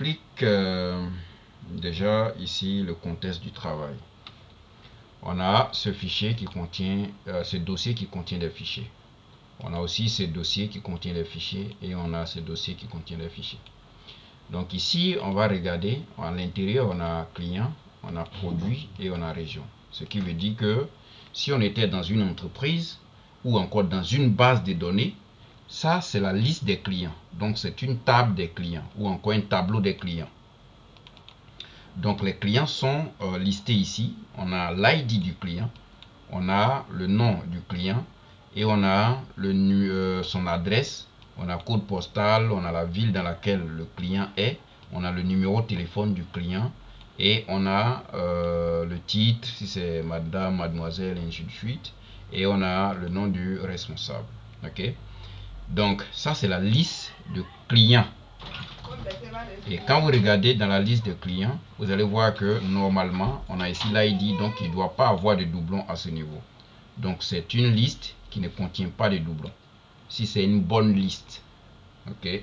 explique déjà ici le contexte du travail. On a ce fichier qui contient, ce dossier qui contient des fichiers. On a aussi ce dossier qui contient des fichiers et on a ce dossier qui contient des fichiers. Donc ici, on va regarder, à l'intérieur, on a client, on a produit et on a région. Ce qui veut dire que si on était dans une entreprise ou encore dans une base de données, ça c'est la liste des clients. Donc c'est une table des clients ou encore un tableau des clients. Donc les clients sont listés ici. On a l'ID du client, on a le nom du client et on a son adresse, on a code postal, on a la ville dans laquelle le client est, on a le numéro de téléphone du client et on a le titre, si c'est madame, mademoiselle et ainsi de suite, et on a le nom du responsable. Ok, donc ça c'est la liste de clients. Et quand vous regardez dans la liste de clients, vous allez voir que normalement on a ici l'ID, donc il ne doit pas avoir de doublons à ce niveau. Donc c'est une liste qui ne contient pas de doublons. Si c'est une bonne liste. Ok.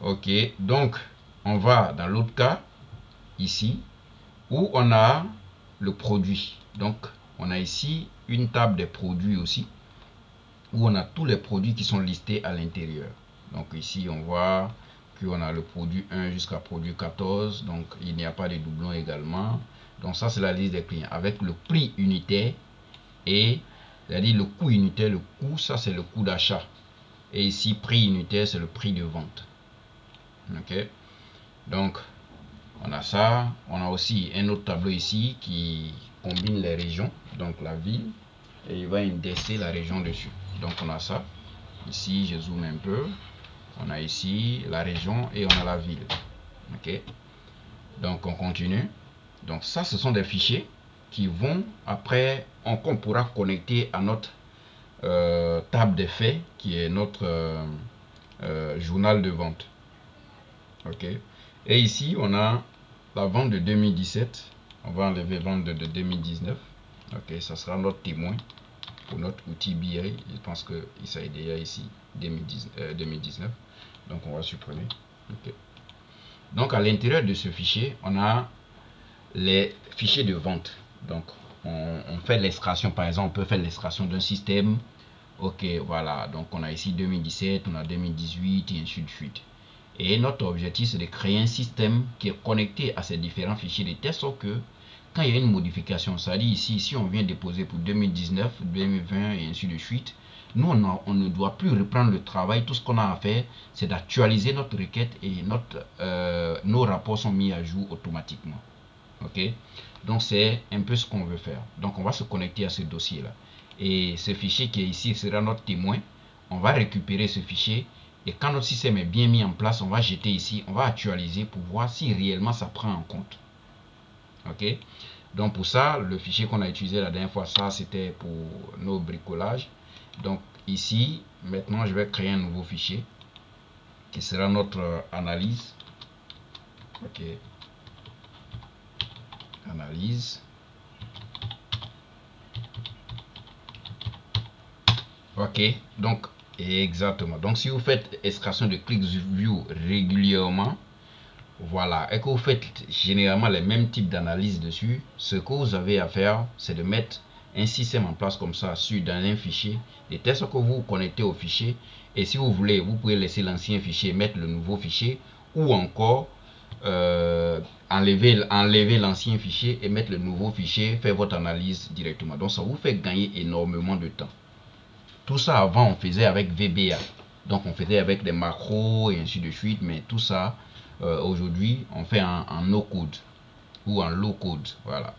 Ok, donc on va dans l'autre cas, ici, où on a le produit. Donc on a ici une table des produits aussi, où on a tous les produits qui sont listés à l'intérieur. Donc ici on voit qu'on a le produit 1 jusqu'à produit 14, donc il n'y a pas de doublons également. Donc ça c'est la liste des clients avec le prix unitaire et c'est-à-dire le coût unitaire. Le coût, ça c'est le coût d'achat, et ici prix unitaire c'est le prix de vente. Ok, donc on a ça. On a aussi un autre tableau ici qui combine les régions, donc la ville, et il va indexer la région dessus. Donc on a ça ici, je zoome un peu, on a ici la région et on a la ville. Ok, donc on continue. Donc ça ce sont des fichiers qui vont après, qu'on pourra connecter à notre table des faits qui est notre journal de vente. Ok, et ici on a la vente de 2017. On va enlever vente de 2019. Ok, ça sera notre témoin pour notre outil BI. Je pense que il s'agit déjà ici 2019. Donc on va supprimer. Ok, donc à l'intérieur de ce fichier on a les fichiers de vente. Donc on fait l'extraction, par exemple on peut faire l'extraction d'un système. Ok, voilà, donc on a ici 2017, on a 2018 et ainsi de suite. Et notre objectif c'est de créer un système qui est connecté à ces différents fichiers de telle sorte que quand il y a une modification, ça dit ici, si on vient déposer pour 2019, 2020 et ainsi de suite, nous on ne doit plus reprendre le travail. Tout ce qu'on a à faire c'est d'actualiser notre requête et nos rapports sont mis à jour automatiquement. Ok, donc c'est un peu ce qu'on veut faire. Donc on va se connecter à ce dossier là et ce fichier qui est ici sera notre témoin. On va récupérer ce fichier et quand notre système est bien mis en place, on va jeter ici, on va actualiser pour voir si réellement ça prend en compte. Ok, donc pour ça le fichier qu'on a utilisé la dernière fois, ça c'était pour nos bricolages. Donc ici maintenant je vais créer un nouveau fichier qui sera notre analyse. Ok, analyse. Ok, donc exactement, donc si vous faites extraction de ClickView régulièrement, voilà, et que vous faites généralement les mêmes types d'analyse dessus, ce que vous avez à faire c'est de mettre un système en place comme ça dans un fichier, de telle sorte que vous vous connectez au fichier, et si vous voulez vous pouvez laisser l'ancien fichier, mettre le nouveau fichier, ou encore enlever l'ancien fichier et mettre le nouveau fichier, faire votre analyse directement. Donc ça vous fait gagner énormément de temps. Tout ça avant on faisait avec VBA, donc on faisait avec des macros et ainsi de suite, mais tout ça aujourd'hui on fait en no code ou en low code. Voilà,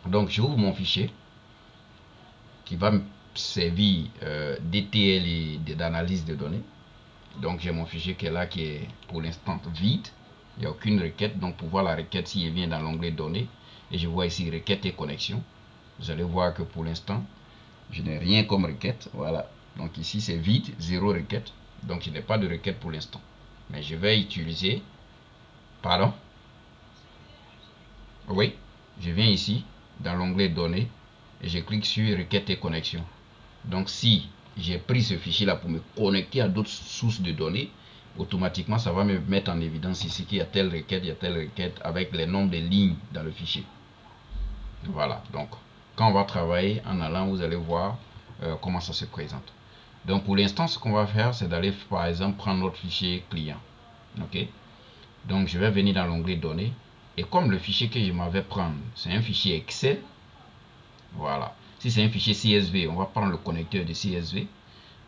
donc j'ouvre mon fichier qui va me servir d'ETL et d'analyse de données. Donc j'ai mon fichier qui est là, qui est pour l'instant vide, il n'y a aucune requête. Donc pour voir la requête, si elle vient dans l'onglet données et je vois ici requête et connexion, vous allez voir que pour l'instant je n'ai rien comme requête. Voilà, donc ici c'est vide, zéro requête, donc je n'ai pas de requête pour l'instant, mais je vais utiliser, pardon, oui, je viens ici dans l'onglet données et je clique sur requête et connexion. Donc si j'ai pris ce fichier là pour me connecter à d'autres sources de données, automatiquement ça va me mettre en évidence ici qu'il y a telle requête, il y a telle requête avec les nombres de lignes dans le fichier. Voilà, donc quand on va travailler en allant, vous allez voir comment ça se présente. Donc pour l'instant, ce qu'on va faire, c'est d'aller par exemple prendre notre fichier client. Ok, donc je vais venir dans l'onglet données, et comme le fichier que je m'avais prendre, c'est un fichier Excel, voilà. Si c'est un fichier CSV, on va prendre le connecteur de CSV,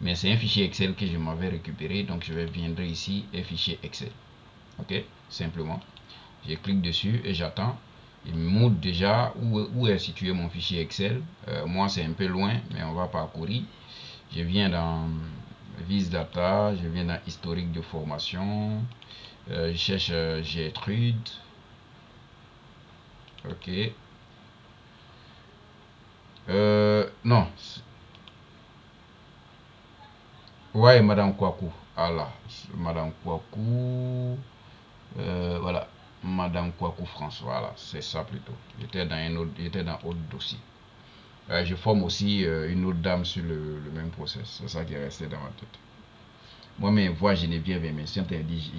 mais c'est un fichier Excel que je m'avais récupéré, donc je vais viendrai ici et fichier Excel. Ok, simplement, je clique dessus et j'attends. Il me montre déjà où est situé mon fichier Excel. Moi, c'est un peu loin, mais on va parcourir. Je viens dans Vis Data, je viens dans historique de formation. Je cherche Gertrude. Ok. Non. Ouais, Madame Kouakou. Allah. Madame Kouakou. Voilà. Madame Kouakou France. Voilà. C'est ça plutôt. J'étais dans un autre, j'étais dans autre dossier. Je forme aussi une autre dame sur le même process. C'est ça qui est resté dans ma tête. Moi, mes voix Geneviève, mais si on t'a dit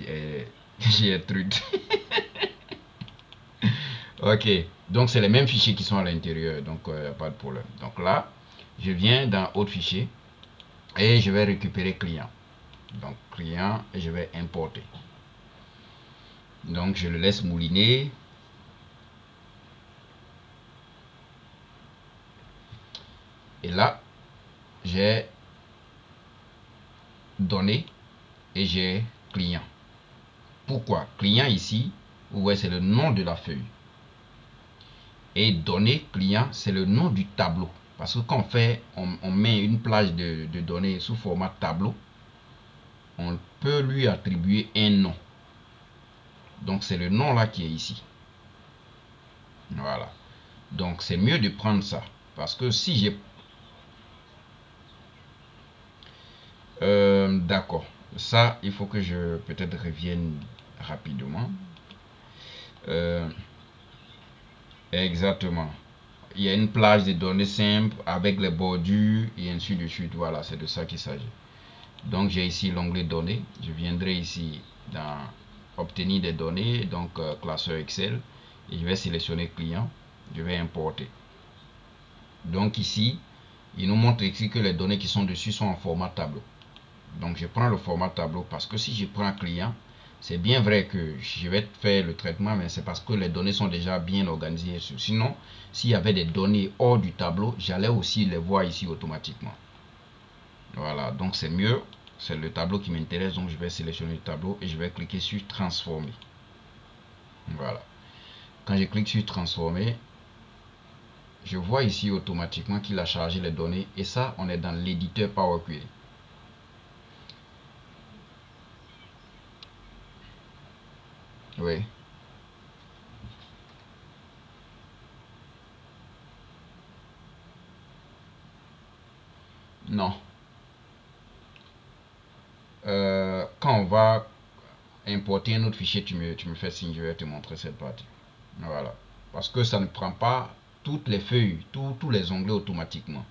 Gertrude. Ok, donc c'est les mêmes fichiers qui sont à l'intérieur, donc il n'y a pas de problème. Donc là, je viens dans autre fichier et je vais récupérer client. Donc client, et je vais importer. Donc je le laisse mouliner. Et là, j'ai donné et j'ai client. Pourquoi? Client ici, vous voyez, c'est le nom de la feuille. Et données client, c'est le nom du tableau. Parce que quand on met une plage de données sous format tableau, on peut lui attribuer un nom. Donc c'est le nom là qui est ici. Voilà. Donc c'est mieux de prendre ça. Parce que si j'ai... d'accord. Ça, il faut que je peut-être revienne rapidement. Exactement. Il y a une plage de données simples avec les bordures et ainsi de suite. Voilà, c'est de ça qu'il s'agit. Donc j'ai ici l'onglet données. Je viendrai ici dans obtenir des données, donc classeur Excel, et je vais sélectionner client. Je vais importer. Donc ici, il nous montre ici que les données qui sont dessus sont en format tableau. Donc je prends le format tableau parce que si je prends un client, c'est bien vrai que je vais faire le traitement, mais c'est parce que les données sont déjà bien organisées. Sinon, s'il y avait des données hors du tableau, j'allais aussi les voir ici automatiquement. Voilà, donc c'est mieux. C'est le tableau qui m'intéresse, donc je vais sélectionner le tableau et je vais cliquer sur transformer. Voilà. Quand je clique sur transformer, je vois ici automatiquement qu'il a chargé les données, et ça, on est dans l'éditeur Power Query. Oui. Non. Quand on va importer un autre fichier, tu me fais signe, je vais te montrer cette partie. Voilà. Parce que ça ne prend pas toutes les feuilles, tous les onglets automatiquement.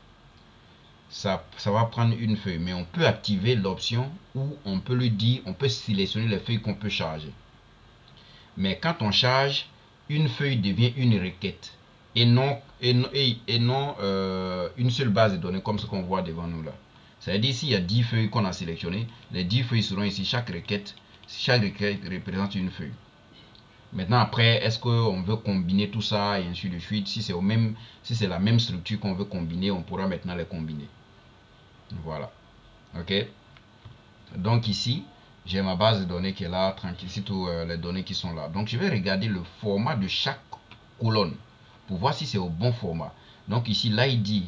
Ça va prendre une feuille, mais on peut activer l'option où on peut lui dire, on peut sélectionner les feuilles qu'on peut charger. Mais quand on charge, une feuille devient une requête et non une seule base de données comme ce qu'on voit devant nous là. Ça veut dire s'il y a 10 feuilles qu'on a sélectionnées, les 10 feuilles seront ici. Chaque requête représente une feuille. Maintenant après, est-ce qu'on veut combiner tout ça et ainsi de suite? Si c'est la même structure qu'on veut combiner, on pourra maintenant les combiner. Voilà. Ok. Donc ici, j'ai ma base de données qui est là, tranquille, c'est toutes les données qui sont là. Donc je vais regarder le format de chaque colonne pour voir si c'est au bon format. Donc ici, l'ID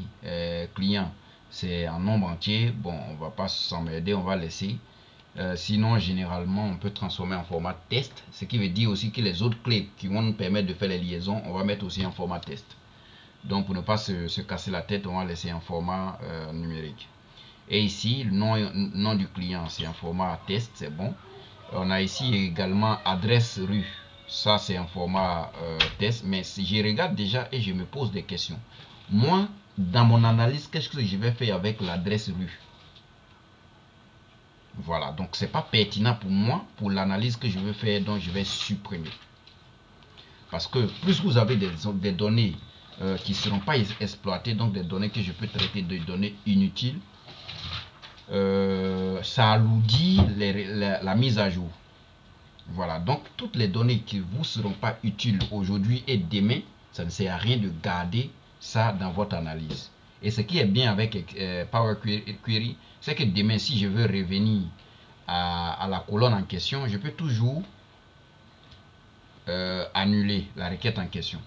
client, c'est en nombre entier. Bon, on va pas s'emmerder, on va laisser. Sinon, généralement, on peut transformer en format test, ce qui veut dire aussi que les autres clés qui vont nous permettre de faire les liaisons, on va mettre aussi en format test. Donc pour ne pas se casser la tête, on va laisser en format numérique. Et ici, le nom du client, c'est un format test, c'est bon. On a ici également adresse rue. Ça, c'est un format test. Mais si je regarde déjà et je me pose des questions. Moi, dans mon analyse, qu'est-ce que je vais faire avec l'adresse rue? Voilà, donc c'est pas pertinent pour moi, pour l'analyse que je veux faire, donc je vais supprimer. Parce que plus vous avez des données qui ne seront pas exploitées, donc des données que je peux traiter de données inutiles, ça alourdit la mise à jour. Voilà, donc toutes les données qui ne vous seront pas utiles aujourd'hui et demain, ça ne sert à rien de garder ça dans votre analyse. Et ce qui est bien avec Power Query, c'est que demain, si je veux revenir à la colonne en question, je peux toujours annuler la requête en question.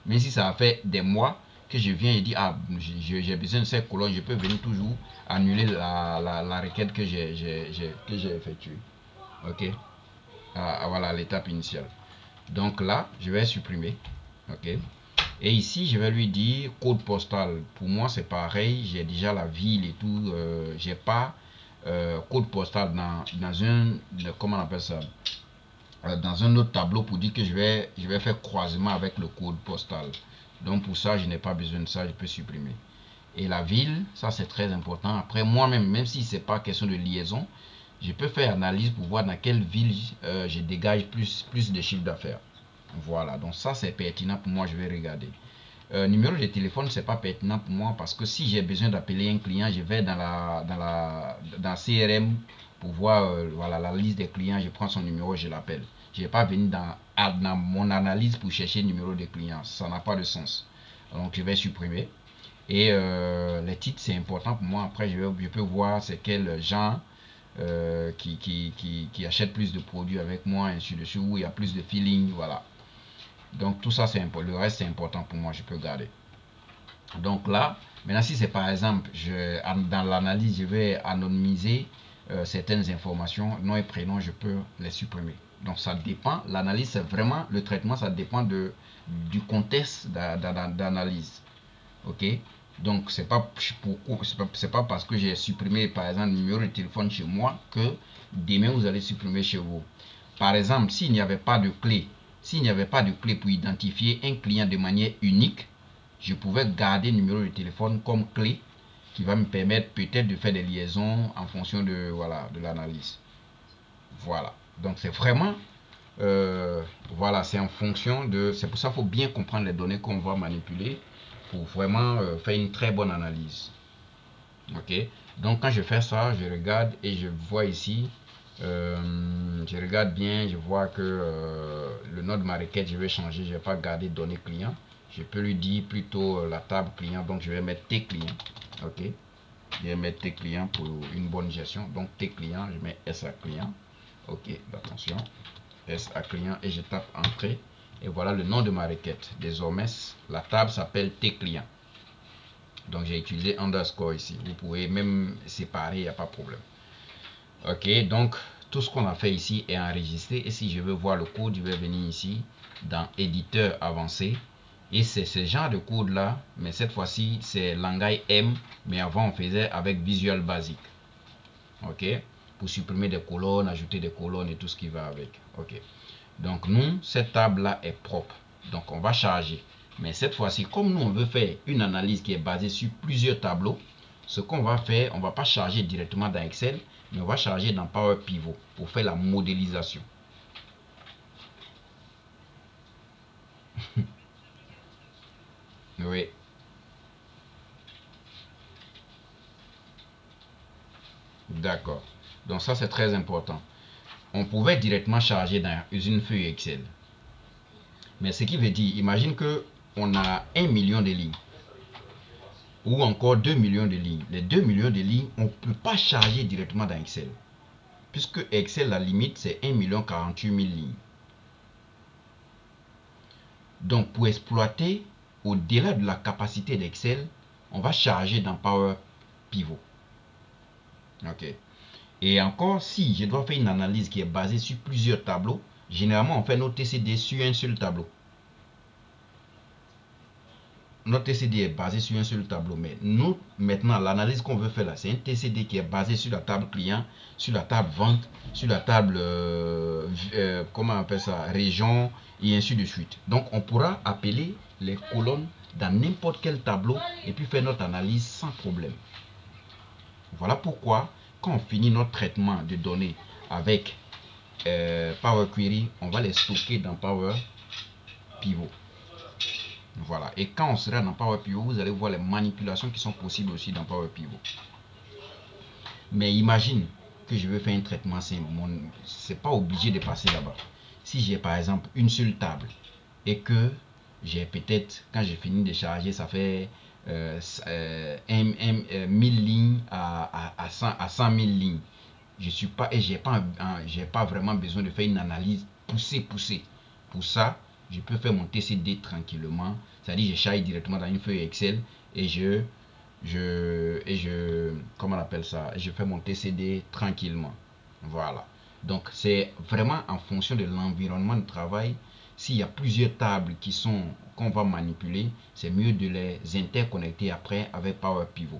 Même si ça a fait des mois que je viens et dis, ah, j'ai besoin de cette colonne, je peux venir toujours annuler la requête que j'ai effectuée. Ok. Voilà l'étape initiale. Donc là, je vais supprimer. Ok. Et ici, je vais lui dire code postal. Pour moi, c'est pareil. J'ai déjà la ville et tout. J'ai pas code postal dans un, comment on appelle ça, dans un autre tableau pour dire que je vais faire croisement avec le code postal. Donc pour ça, je n'ai pas besoin de ça. Je peux supprimer. Et la ville, ça c'est très important. Après, moi-même, même si c'est pas question de liaison, je peux faire analyse pour voir dans quelle ville je dégage plus de chiffre d'affaires. Voilà, donc ça c'est pertinent pour moi, je vais regarder. Numéro de téléphone, c'est pas pertinent pour moi parce que si j'ai besoin d'appeler un client, je vais dans CRM pour voir voilà, la liste des clients, je prends son numéro, je l'appelle. Je ne vais pas venir dans mon analyse pour chercher le numéro des clients, ça n'a pas de sens. Donc je vais supprimer. Et les titres, c'est important pour moi. Après, je peux voir c'est quel genre qui achète plus de produits avec moi, ainsi de suite, où il y a plus de feeling, voilà. Donc tout ça, c'est important. Le reste, c'est important pour moi, je peux garder. Donc là, maintenant, si c'est par exemple, dans l'analyse, je vais anonymiser certaines informations, nom et prénom, je peux les supprimer. Donc ça dépend, l'analyse, c'est vraiment, le traitement, ça dépend du contexte d'analyse. Ok, donc c'est pas parce que j'ai supprimé par exemple le numéro de téléphone chez moi que demain vous allez supprimer chez vous. Par exemple, s'il n'y avait pas de clé, pour identifier un client de manière unique, je pouvais garder le numéro de téléphone comme clé qui va me permettre peut-être de faire des liaisons en fonction de voilà de l'analyse. Voilà, donc c'est vraiment voilà, c'est en fonction de, c'est pour ça qu'il faut bien comprendre les données qu'on va manipuler pour vraiment faire une très bonne analyse. Ok, donc quand je fais ça, je regarde et je vois ici, je regarde bien, je vois que le nom de ma requête, je vais changer, je vais pas garder données clients, je peux lui dire plutôt la table client, donc je vais mettre tes clients. Ok, je vais mettre tes clients pour une bonne gestion, donc tes clients, je mets SA client. Ok, attention, S à client et je tape entrée et voilà le nom de ma requête. Désormais la table s'appelle tes clients, donc j'ai utilisé underscore ici, vous pouvez même séparer, il n'y a pas de problème. Ok, donc tout ce qu'on a fait ici est enregistré et si je veux voir le code, je vais venir ici dans éditeur avancé et c'est ce genre de code là, mais cette fois-ci c'est langage M, mais avant on faisait avec Visual Basic. Ok, pour supprimer des colonnes, ajouter des colonnes et tout ce qui va avec. Ok, donc nous, cette table-là est propre. Donc on va charger. Mais cette fois-ci, comme nous, on veut faire une analyse qui est basée sur plusieurs tableaux, ce qu'on va faire, on ne va pas charger directement dans Excel, mais on va charger dans Power Pivot pour faire la modélisation. Oui, d'accord. Donc ça, c'est très important. On pouvait directement charger dans une feuille Excel. Mais ce qui veut dire, imagine que on a 1 million de lignes ou encore 2 millions de lignes. Les 2 millions de lignes, on ne peut pas charger directement dans Excel. Puisque Excel, la limite, c'est 1 048 000 lignes. Donc, pour exploiter au-delà de la capacité d'Excel, on va charger dans Power Pivot. Ok. Et encore, si je dois faire une analyse qui est basée sur plusieurs tableaux, généralement, on fait nos TCD sur un seul tableau. Notre TCD est basé sur un seul tableau, mais nous, maintenant, l'analyse qu'on veut faire là, c'est un TCD qui est basé sur la table client, sur la table vente, sur la table, comment on appelle ça, région, et ainsi de suite. Donc, on pourra appeler les colonnes dans n'importe quel tableau et puis faire notre analyse sans problème. Voilà pourquoi, quand on finit notre traitement de données avec Power Query, on va les stocker dans Power Pivot. Voilà. Et quand on sera dans Power Pivot, vous allez voir les manipulations qui sont possibles aussi dans Power Pivot. Mais imagine que je veux faire un traitement simple. C'est pas obligé de passer là-bas. Si j'ai par exemple une seule table et que j'ai peut-être, quand j'ai fini de charger, ça fait 1000 lignes à 100 000 lignes. Je suis pas, et j'ai pas vraiment besoin de faire une analyse poussée. Pour ça, je peux faire mon TCD tranquillement. C'est-à-dire, je charge directement dans une feuille Excel et comment on appelle ça, je fais mon TCD tranquillement. Voilà. Donc, c'est vraiment en fonction de l'environnement de travail. S'il y a plusieurs tables qu'on va manipuler, c'est mieux de les interconnecter après avec Power Pivot.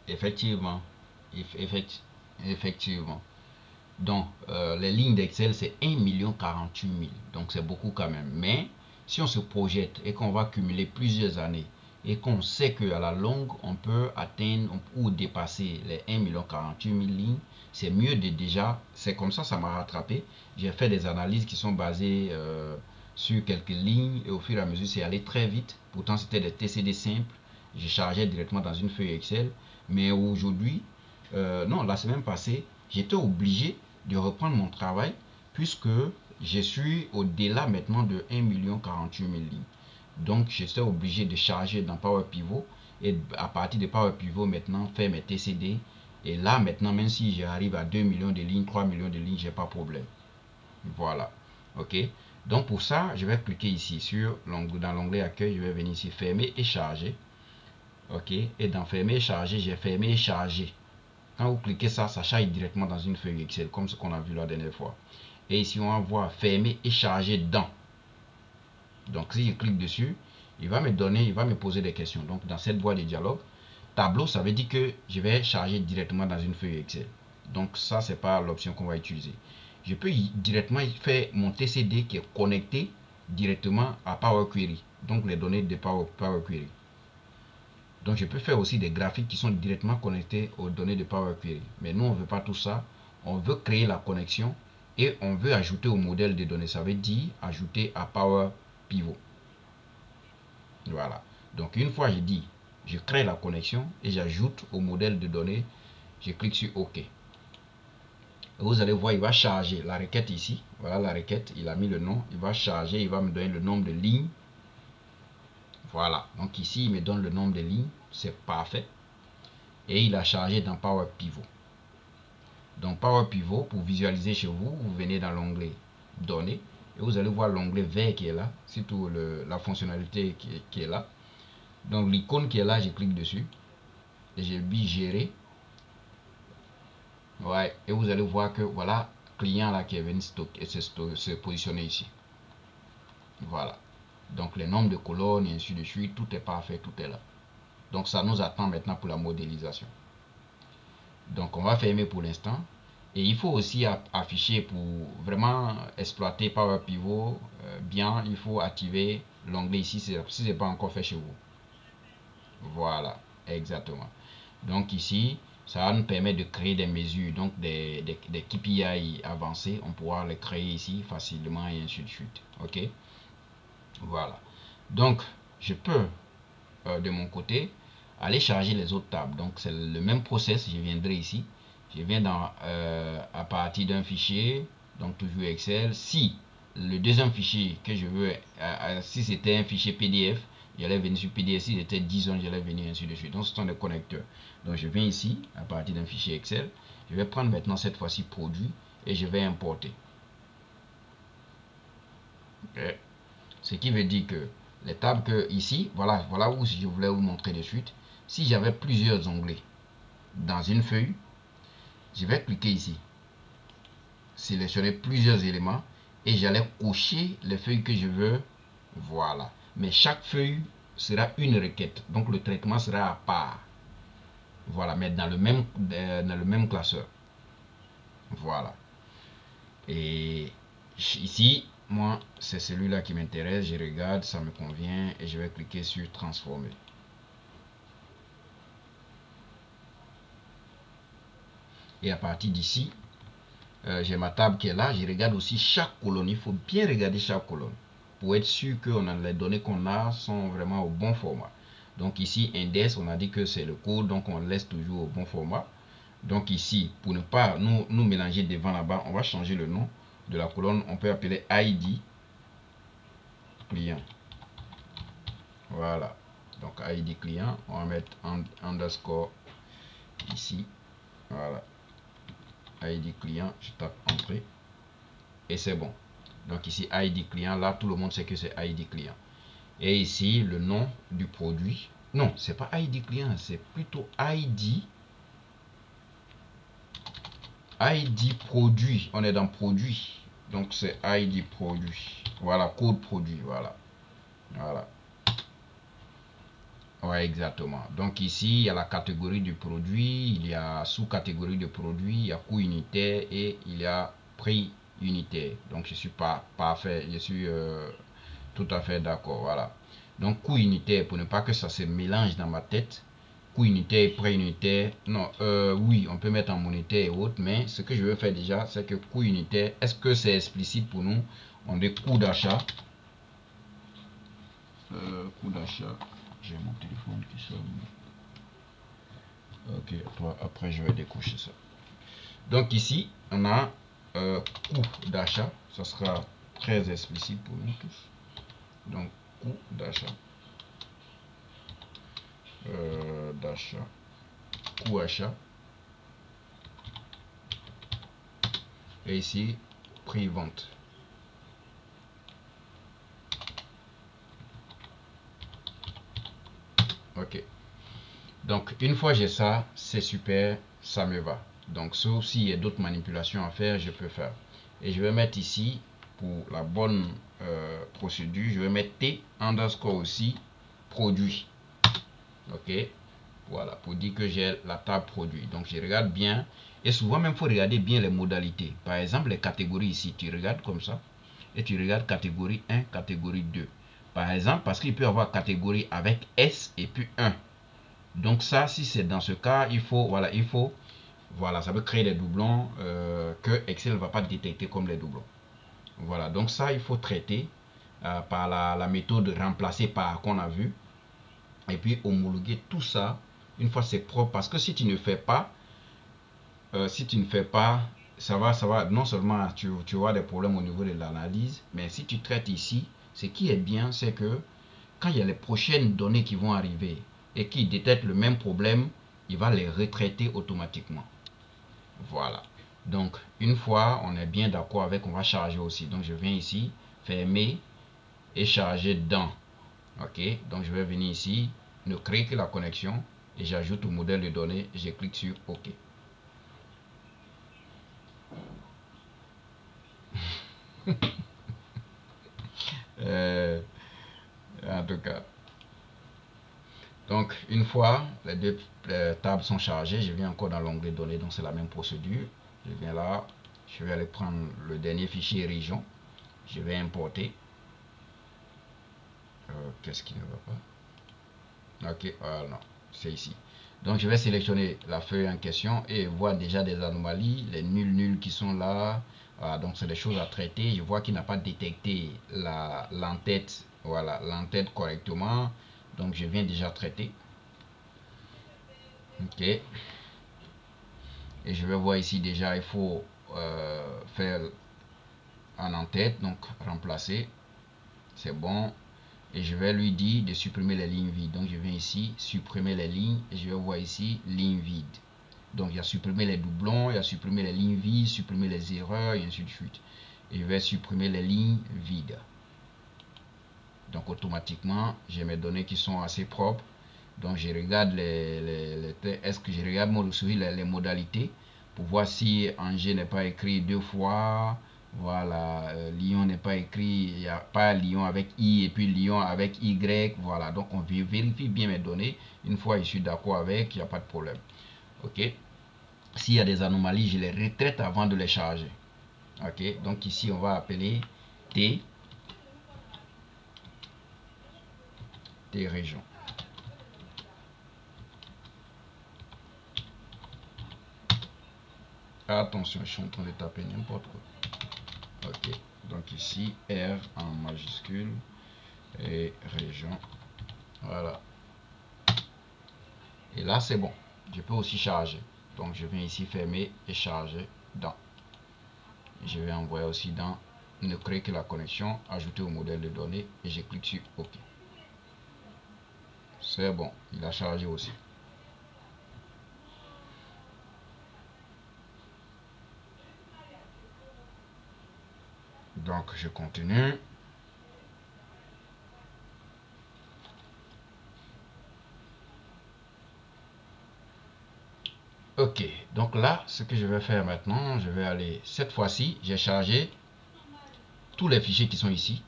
Effectivement. Effectivement. Donc, les lignes d'Excel, c'est 1 048 000. Donc, c'est beaucoup quand même. Mais, si on se projette et qu'on va cumuler plusieurs années et qu'on sait qu'à la longue, on peut atteindre ou dépasser les 1 048 000 lignes, c'est mieux de déjà, c'est comme ça m'a rattrapé. J'ai fait des analyses qui sont basées sur quelques lignes et au fur et à mesure, c'est allé très vite. Pourtant, c'était des TCD simples. Je chargeais directement dans une feuille Excel. Mais aujourd'hui, non, la semaine passée, j'étais obligé de reprendre mon travail puisque je suis au-delà maintenant de 1 048 000 lignes. Donc, j'étais obligé de charger dans Power Pivot et à partir de Power Pivot maintenant faire mes TCD. Et là maintenant, même si j'arrive à 2 millions de lignes, 3 millions de lignes, j'ai pas de problème. Voilà. OK. Donc pour ça, je vais cliquer ici sur dans l'onglet accueil, je vais venir ici fermer et charger. OK. Et dans fermer et charger, j'ai fermé et chargé. Quand vous cliquez ça, ça charge directement dans une feuille Excel, comme ce qu'on a vu la dernière fois. Et ici, on va voir fermer et charger dans. Donc, si je clique dessus, il va me poser des questions. Donc, dans cette boîte de dialogue, tableau, ça veut dire que je vais charger directement dans une feuille Excel. Donc, ça, c'est pas l'option qu'on va utiliser. Je peux directement faire mon TCD qui est connecté directement à Power Query. Donc, les données de Power Query. Donc, je peux faire aussi des graphiques qui sont directement connectés aux données de Power Query. Mais nous, on ne veut pas tout ça. On veut créer la connexion et on veut ajouter au modèle de données. Ça veut dire ajouter à Power Pivot. Voilà. Donc, une fois j'ai dit, je crée la connexion et j'ajoute au modèle de données, je clique sur OK. Et vous allez voir, il va charger la requête ici. Voilà la requête, il a mis le nom. Il va charger, il va me donner le nombre de lignes. Voilà. Donc ici, il me donne le nombre de lignes. C'est parfait. Et il a chargé dans Power Pivot. Donc Power Pivot, pour visualiser chez vous, vous venez dans l'onglet Données et vous allez voir l'onglet vert qui est là, surtout la fonctionnalité qui est là. Donc l'icône qui est là, je clique dessus et je dis gérer. Ouais, et vous allez voir que voilà, client là qui est venu se positionner ici. Voilà. Donc les nombres de colonnes et ainsi de suite, tout est parfait, tout est là. Donc ça nous attend maintenant pour la modélisation. Donc on va fermer pour l'instant. Et il faut aussi afficher pour vraiment exploiter Power Pivot bien, il faut activer l'onglet ici si ce n'est pas encore fait chez vous. Voilà, exactement. Donc ici, ça va nous permettre de créer des mesures, donc des KPI avancés. On pourra les créer ici facilement et ainsi de suite. OK? Voilà. Donc, je peux, de mon côté, aller charger les autres tables. Donc, c'est le même process. Je viendrai ici. Je viens à partir d'un fichier, donc toujours Excel. Si le deuxième fichier que je veux, si c'était un fichier PDF, j'allais venir sur PDF. Si c'était 10 ans, j'allais venir ainsi de suite. Donc, ce sont des connecteurs. Donc, je viens ici à partir d'un fichier Excel. Je vais prendre maintenant cette fois-ci produit et je vais importer. Okay. Ce qui veut dire que les tables que ici, voilà où je voulais vous montrer de suite. Si j'avais plusieurs onglets dans une feuille, je vais cliquer ici, sélectionner plusieurs éléments et j'allais cocher les feuilles que je veux. Voilà. Mais chaque feuille sera une requête. Donc le traitement sera à part. Voilà, mais dans le même classeur. Voilà. Et ici, moi, c'est celui-là qui m'intéresse. Je regarde, ça me convient et je vais cliquer sur transformer. Et à partir d'ici, j'ai ma table qui est là. Je regarde aussi chaque colonne. Il faut bien regarder chaque colonne pour être sûr que les données qu'on a sont vraiment au bon format. Donc ici, index, on a dit que c'est le code, donc on laisse toujours au bon format. Donc ici, pour ne pas nous mélanger devant là-bas, on va changer le nom de la colonne. On peut appeler ID client. Voilà. Donc ID client, on va mettre underscore ici. Voilà. ID client, je tape entrée. Et c'est bon. Donc ici, ID client, là, tout le monde sait que c'est ID client. Et ici, le nom du produit. Non, c'est pas ID client, c'est plutôt ID produit. On est dans produit. Donc c'est ID produit. Voilà, code produit. Voilà. Voilà. Ouais, exactement. Donc ici, il y a la catégorie du produit, il y a sous-catégorie de produit, il y a coût unitaire et il y a prix unitaire. Donc je suis pas parfait, je suis tout à fait d'accord. Voilà. Donc coût unitaire, pour ne pas que ça se mélange dans ma tête, coût unitaire, prix unitaire, non, oui, on peut mettre en monétaire et autres, mais ce que je veux faire déjà, c'est que coût unitaire, est-ce que c'est explicite pour nous? On dit coût d'achat. Coût d'achat. J'ai mon téléphone qui sonne. Ok, après je vais décocher ça. Donc ici, on a coût d'achat. Ça sera très explicite pour nous tous. Donc, coût d'achat. Coût achat. Et ici, prix vente. Ok. Donc, une fois j'ai ça, c'est super, ça me va. Donc, sauf s'il y a d'autres manipulations à faire, je peux faire. Et je vais mettre ici, pour la bonne procédure, je vais mettre T underscore aussi, produit. Ok. Voilà, pour dire que j'ai la table produit. Donc, je regarde bien. Et souvent, même, il faut regarder bien les modalités. Par exemple, les catégories ici, tu regardes comme ça. Et tu regardes catégorie 1, catégorie 2. Par exemple, parce qu'il peut y avoir catégorie avec S et puis 1. Donc ça, si c'est dans ce cas, voilà, ça peut créer des doublons que Excel ne va pas détecter comme les doublons. Voilà, donc ça, il faut traiter par la méthode remplacer par qu'on a vu. Et puis homologuer tout ça une fois c'est propre. Parce que si tu ne fais pas, ça va, non seulement tu auras des problèmes au niveau de l'analyse, mais si tu traites ici, ce qui est bien, c'est que quand il y a les prochaines données qui vont arriver et qui détectent le même problème, il va les retraiter automatiquement. Voilà. Donc, une fois on est bien d'accord avec, on va charger aussi. Donc, je viens ici, fermer et charger dans. Ok. Donc, je vais venir ici, ne créer que la connexion et j'ajoute au modèle de données et je clique sur OK. En tout cas. Donc, une fois les deux tables sont chargées, je viens encore dans l'onglet données, donc c'est la même procédure. Je viens là, je vais aller prendre le dernier fichier région, je vais importer. Qu'est-ce qui ne va pas? Ok, non, c'est ici. Donc, je vais sélectionner la feuille en question et voir déjà des anomalies, les nuls qui sont là. Voilà, donc c'est des choses à traiter. Je vois qu'il n'a pas détecté l'entête, voilà, l'entête correctement. Donc, je viens déjà traiter. Ok. Et je vais voir ici déjà, il faut faire en en-tête, donc remplacer. C'est bon. Et je vais lui dire de supprimer les lignes vides. Donc je viens ici, supprimer les lignes. Et je vais voir ici, ligne vide. Donc il y a supprimé les doublons, il y a supprimé les lignes vides, supprimer les erreurs et ainsi de suite. Et je vais supprimer les lignes vides. Donc automatiquement, j'ai mes données qui sont assez propres. Donc je regarde est-ce que je regarde mon souris les modalités pour voir si Angers n'est pas écrit deux fois. Voilà, Lyon n'est pas écrit, il n'y a pas Lyon avec I et puis Lyon avec Y. Voilà, donc on vérifie bien mes données. Une fois je suis d'accord avec, il n'y a pas de problème. Ok. s'il y a des anomalies, je les retraite avant de les charger. Ok, donc ici on va appeler T région. Attention, je suis en train de taper n'importe quoi. Ok, donc ici R en majuscule et région. Voilà. Et là c'est bon. Je peux aussi charger. Donc je viens ici fermer et charger dans. Je vais envoyer aussi dans ne créer que la connexion, ajouter au modèle de données et je clique sur OK. C'est bon, il a chargé aussi. Donc je continue. Ok, donc là, ce que je vais faire maintenant, je vais aller, cette fois-ci, j'ai chargé tous les fichiers qui sont ici.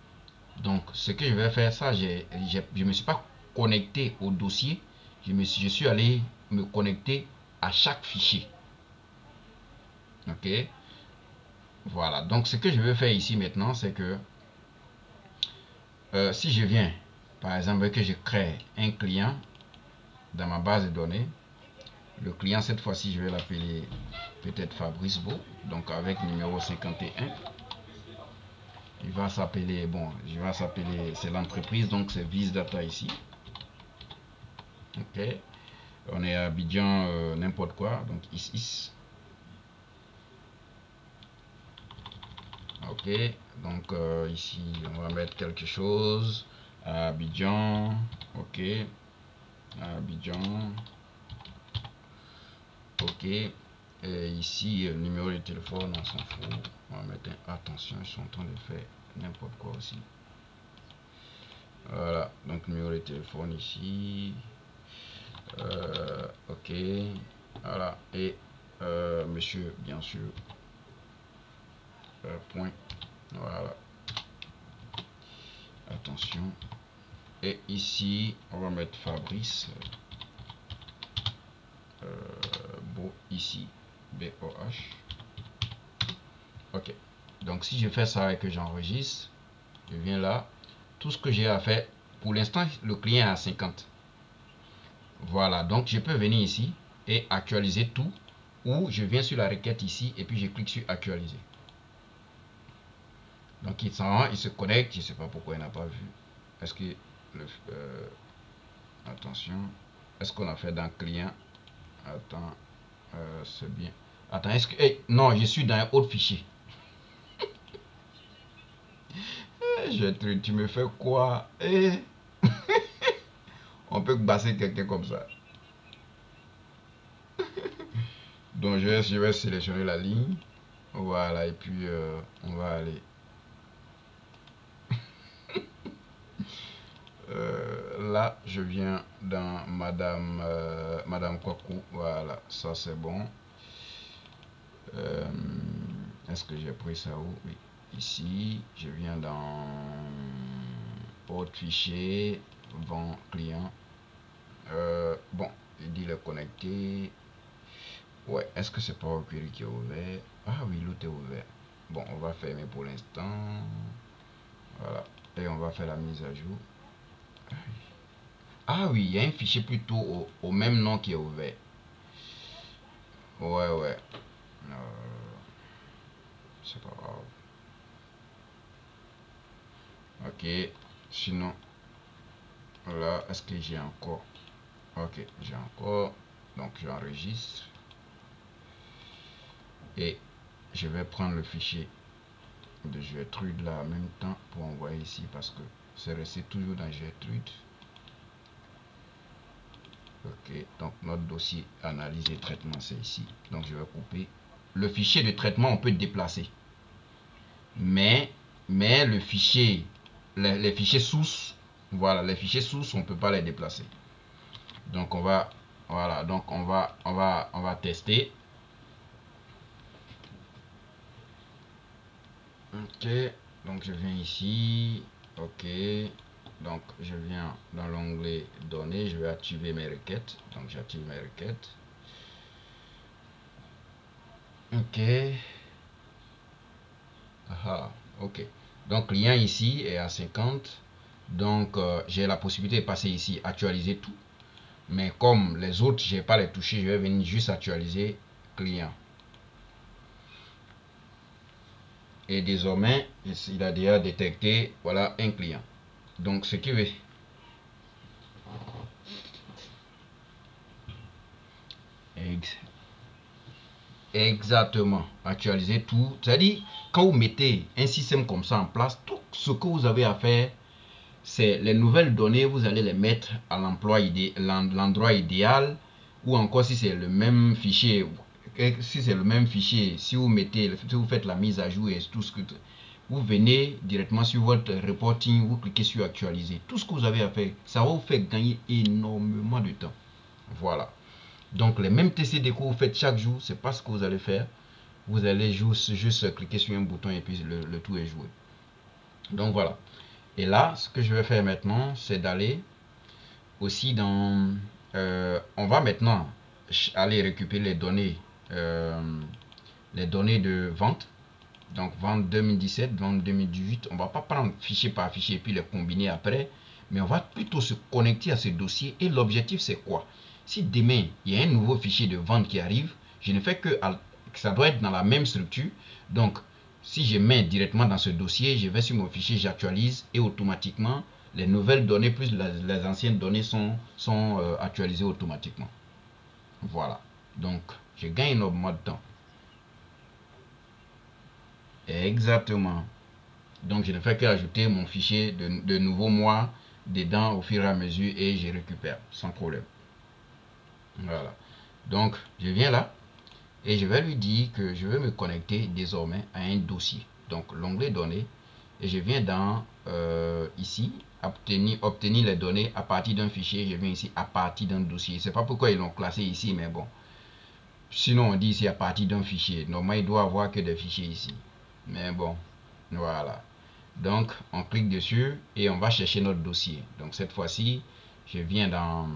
Donc ce que je vais faire, ça, je ne me suis pas connecté au dossier, je suis allé me connecter à chaque fichier. Ok, voilà, donc ce que je vais faire ici maintenant, c'est que si je viens, par exemple, que je crée un client dans ma base de données, le client, cette fois-ci, je vais l'appeler peut-être Fabrice Beau, donc avec numéro 51. Il va s'appeler, bon, je vais s'appeler, c'est l'entreprise, donc c'est Vis Data ici. Ok, on est à Abidjan, n'importe quoi, donc ici. Ok, donc ici, on va mettre quelque chose. À Abidjan, ok, à Abidjan. Ok, et ici le numéro de téléphone, on s'en fout, on va mettre attention, ils sont en train de faire n'importe quoi aussi. Voilà, donc numéro de téléphone ici, ok, voilà, et monsieur bien sûr, point, voilà, attention, et ici on va mettre Fabrice Beau ici, B-O-H. Ok, donc si je fais ça et que j'enregistre, je viens là, tout ce que j'ai à faire, pour l'instant le client est à 50. Voilà, donc je peux venir ici et actualiser tout, ou je viens sur la requête ici et puis je clique sur actualiser. Donc il s'en va, il se connecte, je ne sais pas pourquoi il n'a pas vu. Est-ce que attention, est-ce qu'on a fait dans client? Attends, c'est bien. Attends, est-ce que non, je suis dans un autre fichier. Tu me fais quoi? On peut passer quelqu'un comme ça. Donc je vais sélectionner la ligne. Voilà, et puis on va aller. Là, je viens dans Madame Kwaku. Voilà, ça c'est bon. Est-ce que j'ai pris ça où? Oui. Ici, je viens dans autre fichier, vent client. Bon, il dit le connecter. Ouais, est-ce que c'est Power Query qui est ouvert? Ah oui, l'autre est ouvert. Bon, on va fermer pour l'instant. Voilà, et on va faire la mise à jour. Ah oui, il y a un fichier plutôt au même nom qui est ouvert. Ouais, ouais. C'est pas grave. Ok. Sinon, là, est-ce que j'ai encore? Ok, j'ai encore. Donc, j'enregistre. Et je vais prendre le fichier de Gertrude là en même temps pour envoyer ici parce que c'est resté toujours dans Gertrude. Ok, donc notre dossier analyse et traitement c'est ici. Donc je vais couper. Le fichier de traitement on peut déplacer. Mais le fichier, les fichiers sources, voilà, les fichiers sources on peut pas les déplacer. Donc on va, voilà, donc on va tester. Ok, donc je viens ici. Ok, donc je viens dans l'onglet données, je vais activer mes requêtes. Donc j'active mes requêtes. Ok. Ah, ok. Donc, client ici est à 50. Donc, j'ai la possibilité de passer ici, actualiser tout. Mais comme les autres, je n'ai pas les toucher, je vais venir juste actualiser client. Et désormais, il a déjà détecté, voilà, un client. Donc, ce qui veut... Exactement. Actualiser tout. C'est-à-dire, quand vous mettez un système comme ça en place, tout ce que vous avez à faire, c'est les nouvelles données, vous allez les mettre à l'endroit idéal, ou encore si c'est le même fichier, si vous mettez, si vous faites la mise à jour et tout ce que vous venez directement sur votre reporting, vous cliquez sur actualiser. Tout ce que vous avez à faire, ça va vous faire gagner énormément de temps. Voilà. Donc les mêmes TCD que vous faites chaque jour, c'est pas ce que vous allez faire. Vous allez juste cliquer sur un bouton et puis le tout est joué. Donc voilà. Et là, ce que je vais faire maintenant, c'est d'aller aussi dans... on va maintenant aller récupérer les données de vente. Donc vente 2017, vente 2018. On va pas prendre fichier par fichier et puis les combiner après. Mais on va plutôt se connecter à ce dossier. Et l'objectif, c'est quoi? Si demain, il y a un nouveau fichier de vente qui arrive, je ne fais que ça doit être dans la même structure. Donc, si je mets directement dans ce dossier, je vais sur mon fichier, j'actualise et automatiquement, les nouvelles données plus les anciennes données sont actualisées automatiquement. Voilà. Donc, je gagne énormément de temps. Exactement. Donc, je ne fais qu'ajouter mon fichier de nouveau mois dedans au fur et à mesure et je récupère sans problème. Voilà. Donc, je viens là et je vais lui dire que je veux me connecter désormais à un dossier. Donc, l'onglet données et je viens dans ici, obtenir les données à partir d'un fichier. Je viens ici à partir d'un dossier. C'est pas pourquoi ils l'ont classé ici, mais bon. Sinon, on dit ici à partir d'un fichier. Normalement, il doit avoir que des fichiers ici. Mais bon, voilà. Donc, on clique dessus et on va chercher notre dossier. Donc, cette fois-ci, je viens dans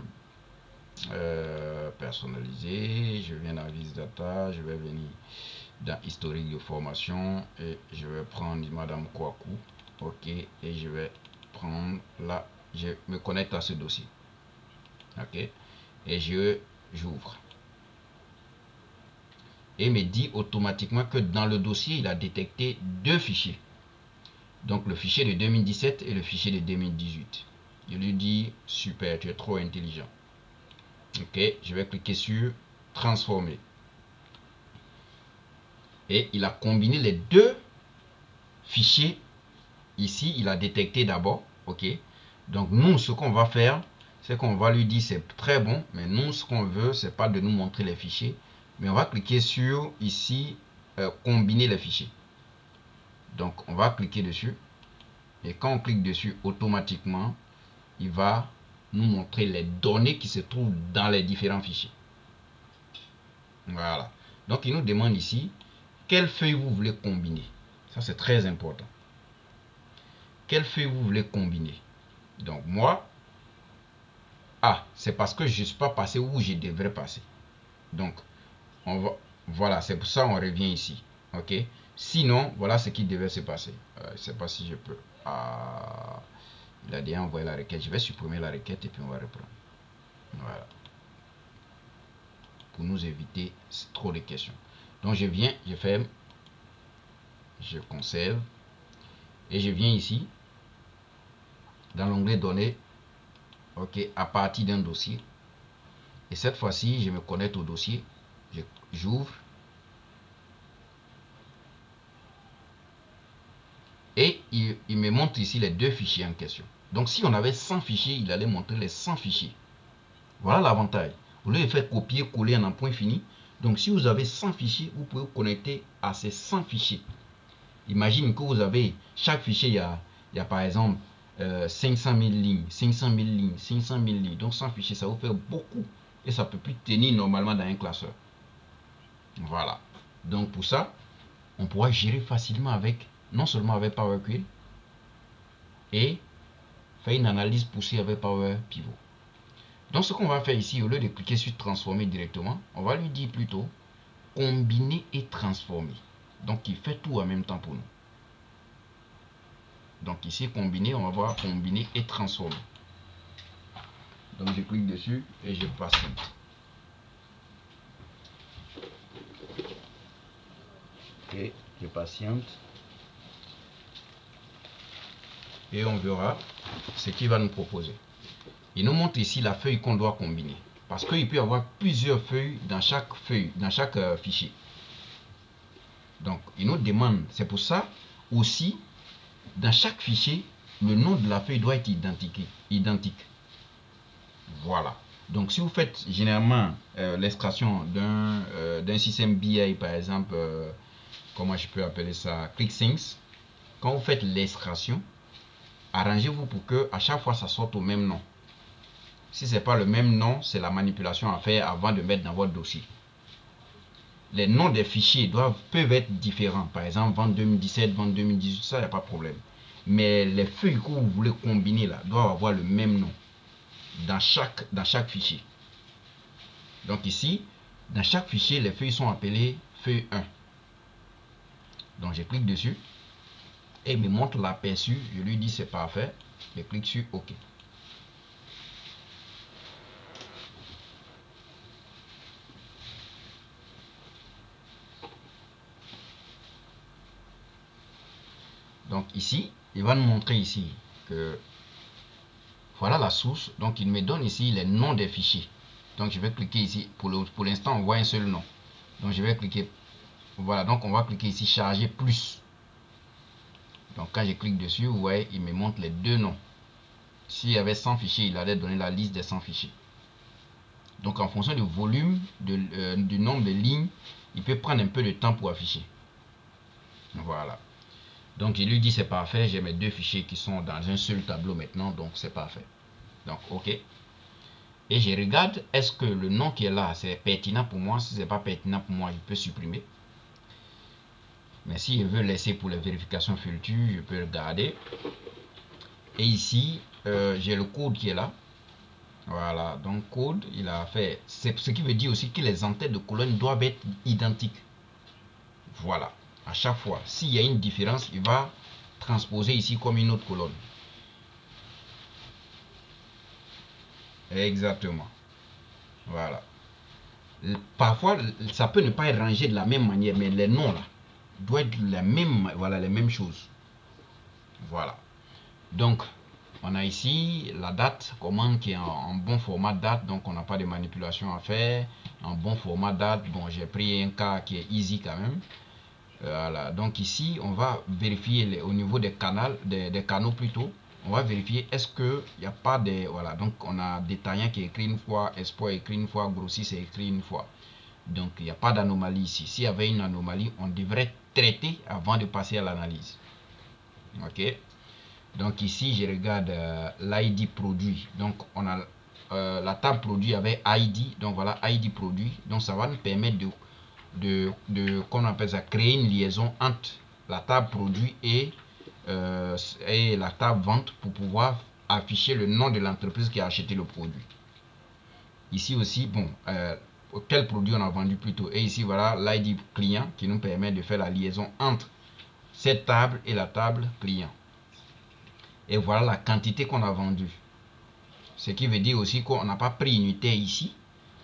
personnaliser, je viens dans Vis Data, je vais venir dans historique de formation et je vais prendre Madame Kouakou. Ok, et je vais prendre là, je me connecte à ce dossier. Ok, et j'ouvre. Et me dit automatiquement que dans le dossier, il a détecté deux fichiers. Donc le fichier de 2017 et le fichier de 2018. Je lui dis, super, tu es trop intelligent. Ok, je vais cliquer sur transformer. Et il a combiné les deux fichiers. Ici, il a détecté d'abord. Ok, donc nous, ce qu'on va faire, c'est qu'on va lui dire c'est très bon, mais nous, ce qu'on veut, c'est pas de nous montrer les fichiers, mais on va cliquer sur ici, combiner les fichiers. Donc, on va cliquer dessus. Et quand on clique dessus, automatiquement, il va nous montrer les données qui se trouvent dans les différents fichiers. Voilà. Donc, il nous demande ici, quelle feuille vous voulez combiner. Ça, c'est très important. Quelle feuille vous voulez combiner. Donc, moi, c'est parce que je ne suis pas passé où je devrais passer. Donc, voilà, c'est pour ça qu'on revient ici. Ok. Sinon, voilà ce qui devait se passer. Je ne sais pas si je peux. Il a déjà envoyé la requête. Je vais supprimer la requête et puis on va reprendre. Voilà. Pour nous éviter trop de questions. Donc je viens, je ferme, je conserve et je viens ici dans l'onglet données. Ok, à partir d'un dossier. Et cette fois-ci, je me connecte au dossier. J'ouvre. Et il me montre ici les deux fichiers en question. Donc si on avait 100 fichiers, il allait montrer les 100 fichiers. Voilà l'avantage. Au lieu de faire copier-coller en un point fini. Donc si vous avez 100 fichiers, vous pouvez vous connecter à ces 100 fichiers. Imagine que vous avez, chaque fichier, il y a par exemple 500 000 lignes, 500 000 lignes, 500 000 lignes. Donc 100 fichiers, ça vous fait beaucoup. Et ça peut plus tenir normalement dans un classeur. Voilà. Donc pour ça, on pourra gérer facilement avec, non seulement avec Power Query, et faire une analyse poussée avec Power Pivot. Donc ce qu'on va faire ici, au lieu de cliquer sur transformer directement, on va lui dire plutôt combiner et transformer. Donc il fait tout en même temps pour nous. Donc ici combiner, on va voir combiner et transformer. Donc je clique dessus et je patiente. Et je patiente. Et on verra ce qu'il va nous proposer. Il nous montre ici la feuille qu'on doit combiner. Parce qu'il peut y avoir plusieurs feuilles, dans chaque fichier. Donc il nous demande, c'est pour ça aussi, dans chaque fichier, le nom de la feuille doit être identique. Voilà. Donc si vous faites généralement l'extraction d'un système BI, par exemple, comment je peux appeler ça, ClickSense, quand vous faites l'extraction, arrangez-vous pour que à chaque fois ça sorte au même nom. Si ce n'est pas le même nom, c'est la manipulation à faire avant de mettre dans votre dossier. Les noms des fichiers peuvent être différents. Par exemple, vente 2017, vente 2018, ça, il n'y a pas de problème. Mais les feuilles que vous voulez combiner là doivent avoir le même nom dans chaque fichier. Donc ici, dans chaque fichier, les feuilles sont appelées feuille 1. Donc je clique dessus et il me montre l'aperçu. Je lui dis c'est parfait. Je clique sur OK. Donc ici, il va nous montrer ici que voilà la source. Donc il me donne ici les noms des fichiers. Donc je vais cliquer ici. Pour l'instant, on voit un seul nom. Donc je vais cliquer. Voilà, donc on va cliquer ici charger plus. Donc quand je clique dessus, vous voyez, il me montre les deux noms. S'il y avait 100 fichiers, il allait donner la liste des 100 fichiers. Donc en fonction du volume, du nombre de lignes, il peut prendre un peu de temps pour afficher. Voilà. Donc je lui dis c'est parfait, j'ai mes deux fichiers qui sont dans un seul tableau maintenant, donc c'est parfait. Donc OK. Et je regarde, est-ce que le nom qui est là, c'est pertinent pour moi? Si c'est pas pertinent pour moi, je peux supprimer. Mais si je veux laisser pour les vérifications futures, je peux le garder. Et ici, j'ai le code qui est là. Voilà, donc code, il a fait. C'est ce qui veut dire aussi que les entêtes de colonne doivent être identiques. Voilà, à chaque fois. S'il y a une différence, il va transposer ici comme une autre colonne. Exactement. Voilà. Parfois, ça peut ne pas être rangé de la même manière, mais les noms là doivent être la même, voilà, les mêmes choses. Voilà. Donc, on a ici la date, commande qui est en bon format date, donc on n'a pas de manipulation à faire. En bon format date, bon, j'ai pris un cas qui est easy quand même. Voilà, donc ici, on va vérifier au niveau des canaux plutôt. On va vérifier est-ce qu'il n'y a pas de. Voilà, donc on a détaillant qui est écrit une fois, export écrit une fois, grossiste c'est écrit une fois. Donc il n'y a pas d'anomalie ici. S'il y avait une anomalie, on devrait traiter avant de passer à l'analyse. Ok. Donc ici, je regarde l'ID produit. Donc on a la table produit avec ID. Donc voilà, ID produit. Donc ça va nous permettre qu'on appelle ça, créer une liaison entre la table produit et la table vente pour pouvoir afficher le nom de l'entreprise qui a acheté le produit. Ici aussi, bon, quel produit on a vendu plutôt. Et ici, voilà l'ID client qui nous permet de faire la liaison entre cette table et la table client. Et voilà la quantité qu'on a vendue. Ce qui veut dire aussi qu'on n'a pas prix unitaire ici.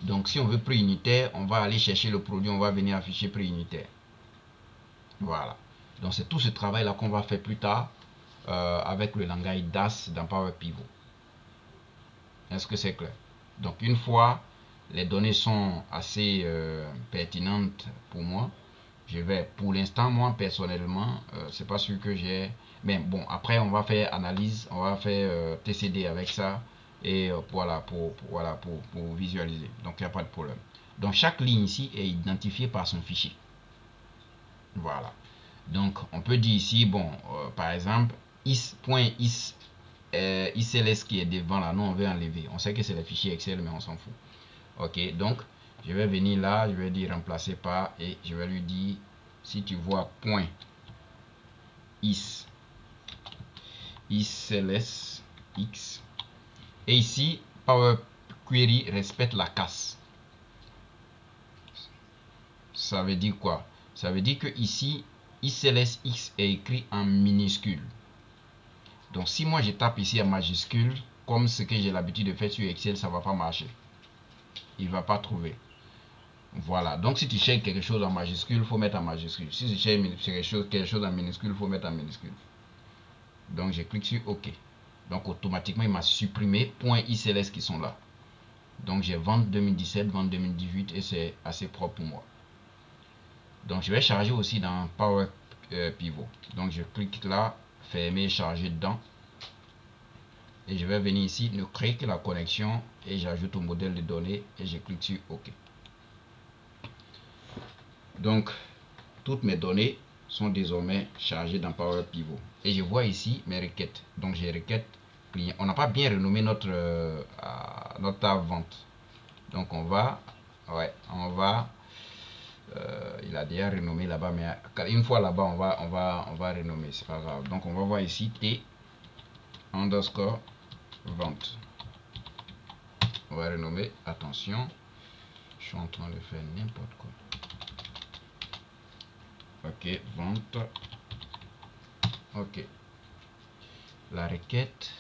Donc si on veut prix unitaire, on va aller chercher le produit, on va venir afficher prix unitaire. Voilà. Donc c'est tout ce travail là qu'on va faire plus tard avec le langage DAS dans Power Pivot. Est-ce que c'est clair? Donc une fois les données sont assez pertinentes pour moi, je vais, pour l'instant, moi personnellement, c'est pas sûr que j'ai. Mais bon, après on va faire analyse, on va faire TCD avec ça et voilà pour visualiser. Donc il n'y a pas de problème. Donc chaque ligne ici est identifiée par son fichier. Voilà. Donc on peut dire ici, bon, par exemple, is.is ICLS qui est devant là, nous on veut enlever. On sait que c'est le fichier Excel, mais on s'en fout. Ok, donc je vais venir là, je vais dire remplacer par et je vais lui dire si tu vois point ICLS X et ici Power Query respecte la casse. ça veut dire quoi? Ça veut dire que ici, ICLSX est écrit en minuscule. Donc si moi je tape ici en majuscule, comme ce que j'ai l'habitude de faire sur Excel, ça ne va pas marcher. Il ne va pas trouver. Voilà, donc si tu cherches quelque chose en majuscule, il faut mettre en majuscule. Si tu cherches quelque chose en minuscule, il faut mettre en minuscule. Donc je clique sur OK. Donc automatiquement, il m'a supprimé .icls qui sont là. Donc j'ai vente 2017, vente 2018 et c'est assez propre pour moi. Donc je vais charger aussi dans Power Pivot. Donc je clique là, fermer, charger dedans. Et je vais venir ici, ne créer que la connexion et j'ajoute au modèle de données et je clique sur OK. Donc toutes mes données sont désormais chargées dans Power Pivot. Et je vois ici mes requêtes. Donc j'ai requêtes client. On n'a pas bien renommé notre table vente. Donc on va, il a déjà renommé là-bas, mais une fois là-bas, on va renommer, c'est pas grave. Donc on va voir ici T underscore vente. On va renommer, attention, je suis en train de faire n'importe quoi. Ok, vente. Ok. La requête,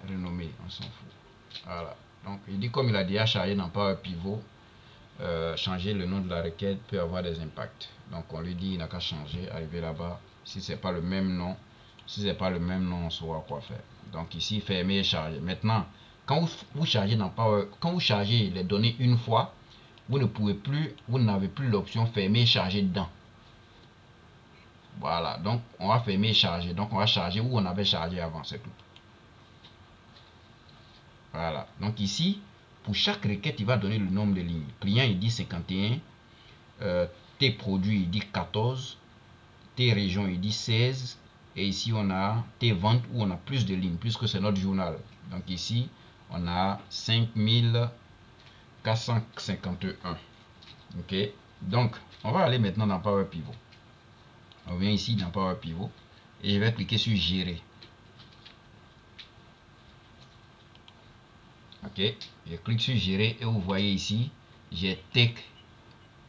renommée, on s'en fout. Voilà. Donc il dit comme il a déjà chargé dans Power Pivot, changer le nom de la requête peut avoir des impacts. Donc on lui dit il n'a qu'à changer, arriver là-bas. Si c'est pas le même nom, on saura quoi faire. Donc ici fermer et charger. Maintenant, quand vous chargez dans Power, quand vous chargez les données une fois, vous ne pouvez plus, vous n'avez plus l'option fermer et charger dedans. Voilà, donc on va fermer et charger. Donc on va charger où on avait chargé avant, c'est tout. Voilà, donc ici, pour chaque requête, il va donner le nombre de lignes. Client, il dit 51. T produit, il dit 14. T région, il dit 16. Et ici, on a T vente où on a plus de lignes, puisque c'est notre journal. Donc ici, on a 5451. Ok, donc on va aller maintenant dans Power Pivot. On vient ici dans Power Pivot et je vais cliquer sur gérer. Ok, je clique sur gérer et vous voyez ici, j'ai T,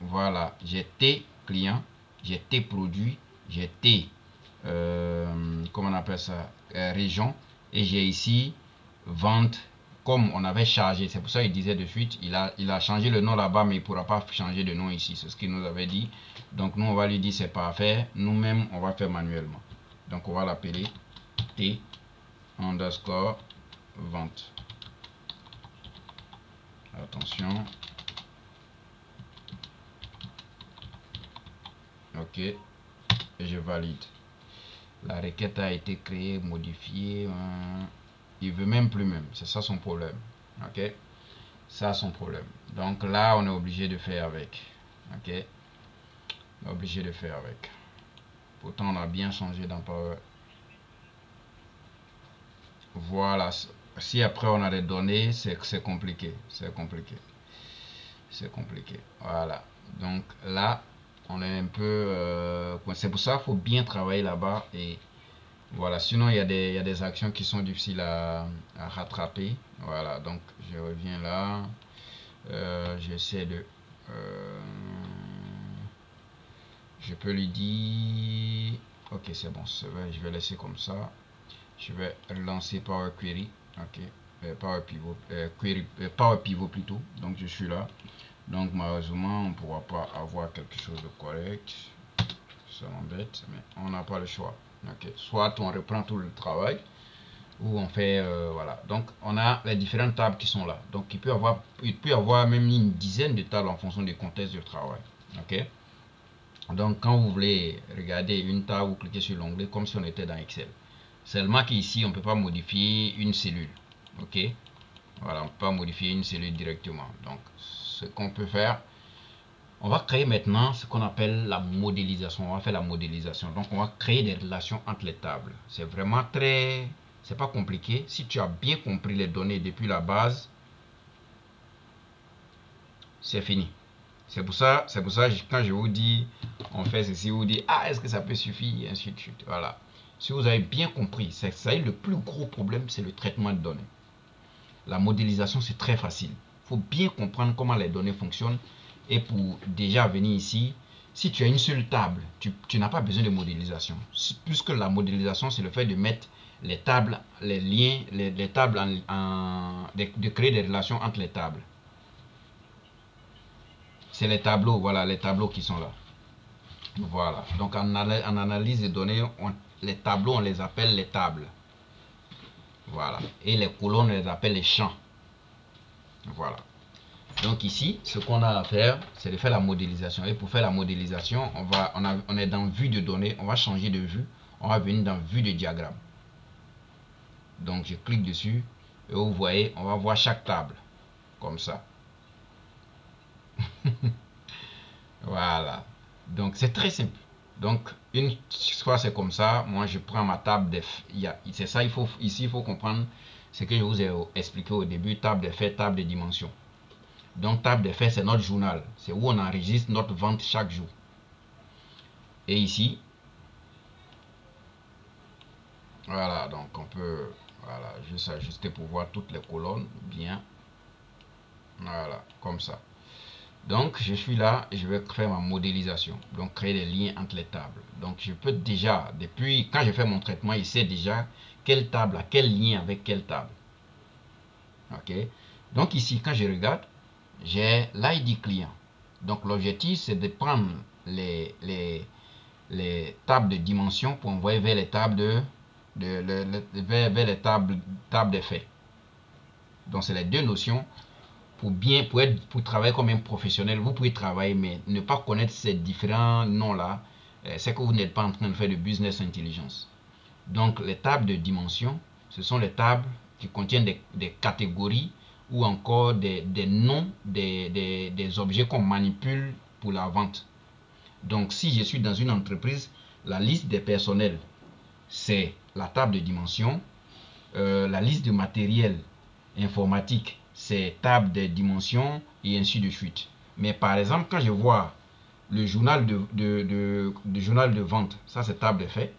voilà, j'ai T client, j'ai T produit, j'ai T, comment on appelle ça, région, et j'ai ici vente comme on avait chargé. C'est pour ça qu'il disait de suite, il a changé le nom là-bas, mais il ne pourra pas changer de nom ici. C'est ce qu'il nous avait dit. Donc nous, on va lui dire c'est pas à faire. Nous-mêmes, on va faire manuellement. Donc on va l'appeler T underscore vente. Attention. Ok. Et je valide. La requête a été créée, modifiée. Il veut même plus même. C'est ça son problème. Ok. Ça son problème. Donc là, on est obligé de faire avec. Ok. On est obligé de faire avec. Pourtant, on a bien changé dans Power. Voilà. Si après on a des données, c'est compliqué. C'est compliqué. C'est compliqué. Voilà. Donc là, on est un peu... c'est pour ça qu'il faut bien travailler là-bas. Et voilà. Sinon, il y a des actions qui sont difficiles à rattraper. Voilà. Donc, je reviens là. J'essaie de... je peux lui dire... Ok, c'est bon. Je vais laisser comme ça. Je vais lancer Power Query. Ok. Power Pivot. Power Pivot plutôt. Donc, je suis là. Donc malheureusement, on ne pourra pas avoir quelque chose de correct. Ça m'embête, mais on n'a pas le choix. Okay. Soit on reprend tout le travail, ou on fait... voilà. Donc on a les différentes tables qui sont là. Donc il peut y avoir même une dizaine de tables en fonction du contexte du travail. Ok. Donc quand vous voulez regarder une table, vous cliquez sur l'onglet comme si on était dans Excel. Seulement qu'ici, on ne peut pas modifier une cellule. Ok. Voilà, on ne peut pas modifier une cellule directement. Donc ce qu'on peut faire, on va créer maintenant ce qu'on appelle la modélisation. On va faire la modélisation. Donc, on va créer des relations entre les tables. C'est vraiment très... C'est pas compliqué. Si tu as bien compris les données depuis la base, c'est fini. C'est pour ça, quand je vous dis, on fait ceci, vous dites, ah, est-ce que ça peut suffire, et ainsi de suite. Voilà. Si vous avez bien compris, ça y est, le plus gros problème, c'est le traitement de données. La modélisation, c'est très facile. Il faut bien comprendre comment les données fonctionnent. Et pour déjà venir ici, si tu as une seule table, tu n'as pas besoin de modélisation. Puisque la modélisation, c'est le fait de mettre les tables, les liens, les tables, de créer des relations entre les tables. C'est les tableaux, voilà, les tableaux qui sont là. Voilà, donc en analyse de données, les tableaux, on les appelle les tables. Voilà, et les colonnes, on les appelle les champs. Voilà. Donc ici, ce qu'on a à faire, c'est de faire la modélisation. Et pour faire la modélisation, on est dans vue de données, on va changer de vue, on va venir dans vue de diagramme. Donc je clique dessus et vous voyez, on va voir chaque table, comme ça. Voilà. Donc c'est très simple. Donc une fois c'est comme ça, moi je prends ma table def. C'est ça, ici il faut comprendre ce que je vous ai expliqué au début, table des faits, table des dimensions. Donc table des faits, c'est notre journal, c'est où on enregistre notre vente chaque jour. Et ici, voilà, donc on peut, voilà, juste ajuster pour voir toutes les colonnes bien. Voilà, comme ça. Donc je suis là et je vais faire ma modélisation, donc créer des liens entre les tables. Donc je peux déjà, depuis quand je fais mon traitement, il sait déjà quelle table a quel lien avec quelle table. Ok. Donc ici, quand je regarde, j'ai l'ID client. Donc l'objectif c'est de prendre les tables de dimension pour envoyer vers les tables vers les tables d'effets. Donc c'est les deux notions. Pour travailler comme un professionnel, vous pouvez travailler, mais ne pas connaître ces différents noms-là, c'est que vous n'êtes pas en train de faire de business intelligence. Donc, les tables de dimension, ce sont les tables qui contiennent des catégories ou encore des noms des objets qu'on manipule pour la vente. Donc, si je suis dans une entreprise, la liste des personnels, c'est la table de dimension. La liste de matériel informatique, c'est table des dimensions et ainsi de suite. Mais par exemple, quand je vois le journal journal de vente, ça c'est table de faits.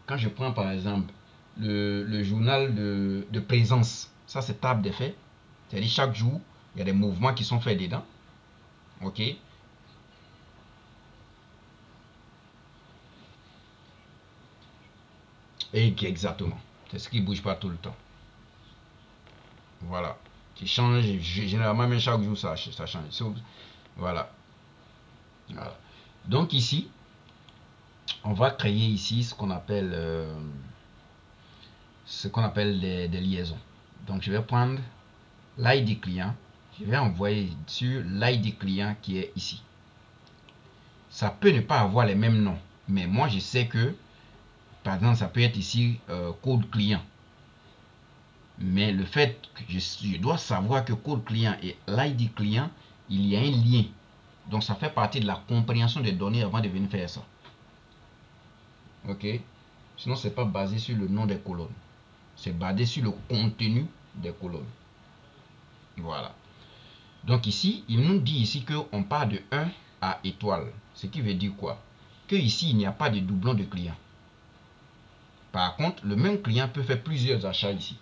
Quand je prends par exemple le journal de présence, ça c'est table de faits. C'est-à-dire chaque jour, il y a des mouvements qui sont faits dedans. Ok. Et exactement. C'est ce qui ne bouge pas tout le temps. Voilà. Qui change, généralement, même chaque jour, ça change. Voilà. Voilà. Donc ici, on va créer ici ce qu'on appelle des liaisons. Donc je vais prendre l'ID client, je vais envoyer sur l'ID client qui est ici. Ça peut ne pas avoir les mêmes noms, mais moi je sais que, par exemple, ça peut être ici code client. Mais le fait que je dois savoir que code client et l'ID client, il y a un lien. Donc ça fait partie de la compréhension des données avant de venir faire ça. Ok. Sinon, c'est pas basé sur le nom des colonnes. C'est basé sur le contenu des colonnes. Voilà. Donc ici, il nous dit ici qu'on part de 1 à étoile. Ce qui veut dire quoi? Que ici, il n'y a pas de doublon de client. Par contre, le même client peut faire plusieurs achats ici.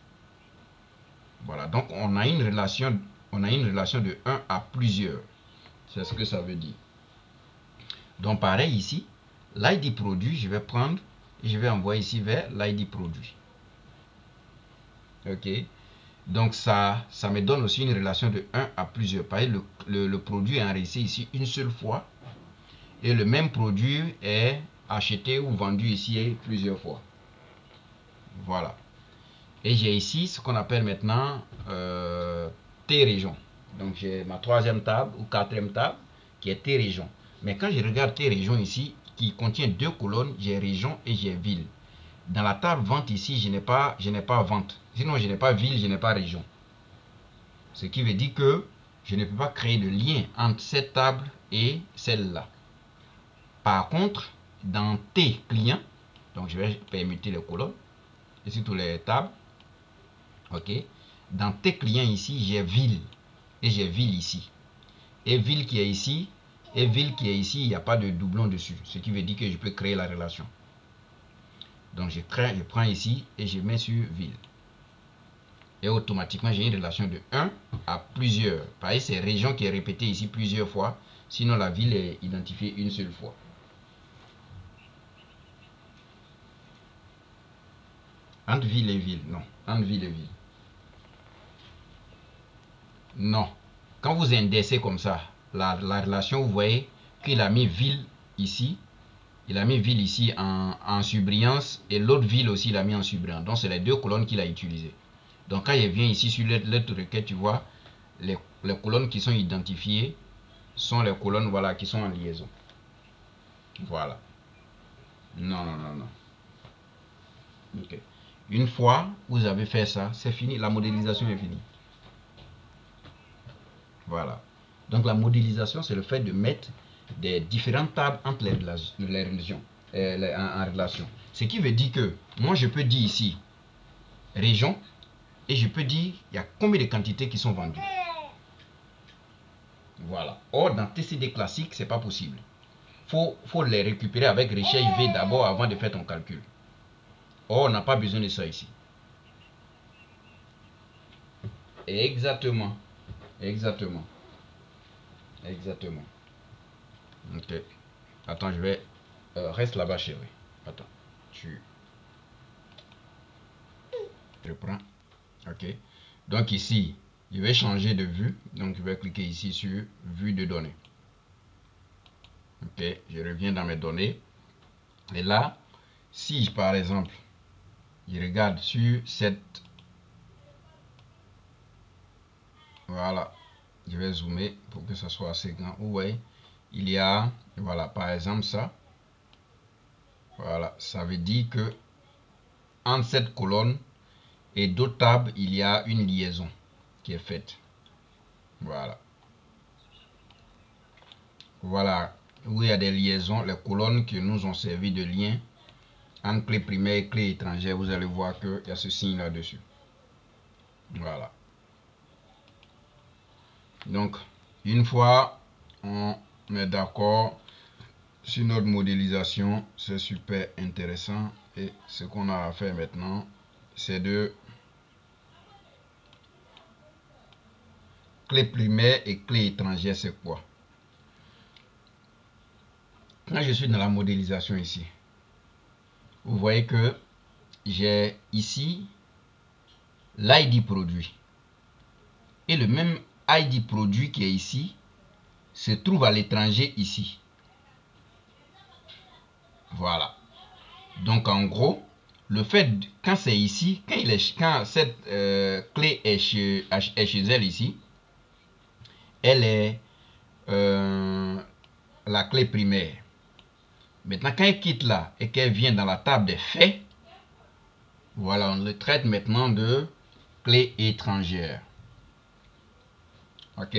Voilà. Donc, on a une relation de 1 à plusieurs. C'est ce que ça veut dire. Donc, pareil ici, l'ID produit, je vais prendre et je vais envoyer ici vers l'ID produit. Ok. Donc ça me donne aussi une relation de 1 à plusieurs. Par exemple, le produit est enregistré ici une seule fois et le même produit est acheté ou vendu ici plusieurs fois. Voilà. Et j'ai ici ce qu'on appelle maintenant T-région. Donc j'ai ma troisième table ou quatrième table qui est T-région. Mais quand je regarde T-région ici, qui contient deux colonnes, j'ai région et j'ai ville. Dans la table vente ici, je n'ai pas vente. Sinon, je n'ai pas ville, je n'ai pas région. Ce qui veut dire que je ne peux pas créer de lien entre cette table et celle-là. Par contre, dans T clients, donc je vais permuter les colonnes, et surtout les tables. Ok. Dans T clients ici, j'ai ville et j'ai ville ici. Et ville qui est ici et ville qui est ici, il n'y a pas de doublon dessus. Ce qui veut dire que je peux créer la relation. Donc je prends ici et je mets sur ville. Et automatiquement, j'ai une relation de 1 à plusieurs. Pareil, c'est région qui est répétée ici plusieurs fois. Sinon, la ville est identifiée une seule fois. Entre ville et ville, non. Entre ville et ville. Non. Quand vous indexez comme ça, la relation, vous voyez qu'il a mis ville ici. Il a mis ville ici en surbrillance. Et l'autre ville aussi, il a mis en surbrillance. Donc, c'est les deux colonnes qu'il a utilisées. Donc, quand il vient ici sur l'autre requête, tu vois, les colonnes qui sont identifiées sont les colonnes, voilà, qui sont en liaison. Voilà. Non, non, non, non. Ok. Une fois vous avez fait ça, c'est fini. La modélisation est finie. Voilà. Donc la modélisation, c'est le fait de mettre des différentes tables entre les religions, en relation. Ce qui veut dire que moi, je peux dire ici région et je peux dire il y a combien de quantités qui sont vendues. Voilà. Or, dans TCD classique, c'est pas possible. Faut les récupérer avec recherche V d'abord avant de faire ton calcul. Or, on n'a pas besoin de ça ici. Exactement. Exactement. Exactement. Ok. Attends, je vais... reste là-bas, chérie. Attends. Je prends. Ok. Donc ici, je vais changer de vue. Donc je vais cliquer ici sur vue de données. Ok. Je reviens dans mes données. Et là, si par exemple, je regarde sur cette... Voilà. Je vais zoomer pour que ça soit assez grand. Vous voyez, il y a... Voilà, par exemple ça. Voilà. Ça veut dire que entre cette colonne et d'autres tables, il y a une liaison qui est faite. Voilà. Voilà où il y a des liaisons, les colonnes qui nous ont servi de lien entre clé primaire et clé étrangère. Vous allez voir qu'il y a ce signe là-dessus. Voilà. Donc, une fois on est d'accord sur notre modélisation, c'est super intéressant. Et ce qu'on a à faire maintenant, c'est de clé primaire et clé étrangère, c'est quoi? Quand je suis dans la modélisation ici, vous voyez que j'ai ici l'ID produit. Et le même ID produit qui est ici se trouve à l'étranger ici. Voilà. Donc en gros, le fait, quand c'est ici, quand cette clé est chez elle ici, elle est la clé primaire. Maintenant, quand elle quitte là et qu'elle vient dans la table des faits, voilà, on le traite maintenant de clé étrangère. Ok.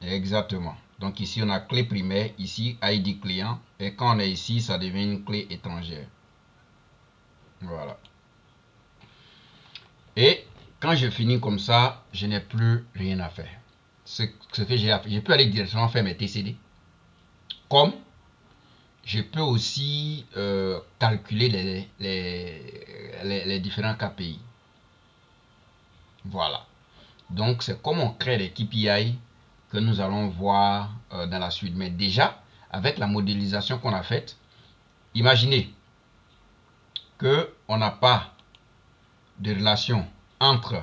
Exactement. Donc ici, on a clé primaire, ici, ID client. Et quand on est ici, ça devient une clé étrangère. Voilà. Et quand je finis comme ça, je n'ai plus rien à faire. Ce que j'ai à faire, je peux aller directement faire mes TCD. Comme je peux aussi calculer les différents KPI. Voilà. Donc, c'est comme on crée des KPI que nous allons voir dans la suite. Mais déjà, avec la modélisation qu'on a faite, imaginez qu'on n'a pas de relation entre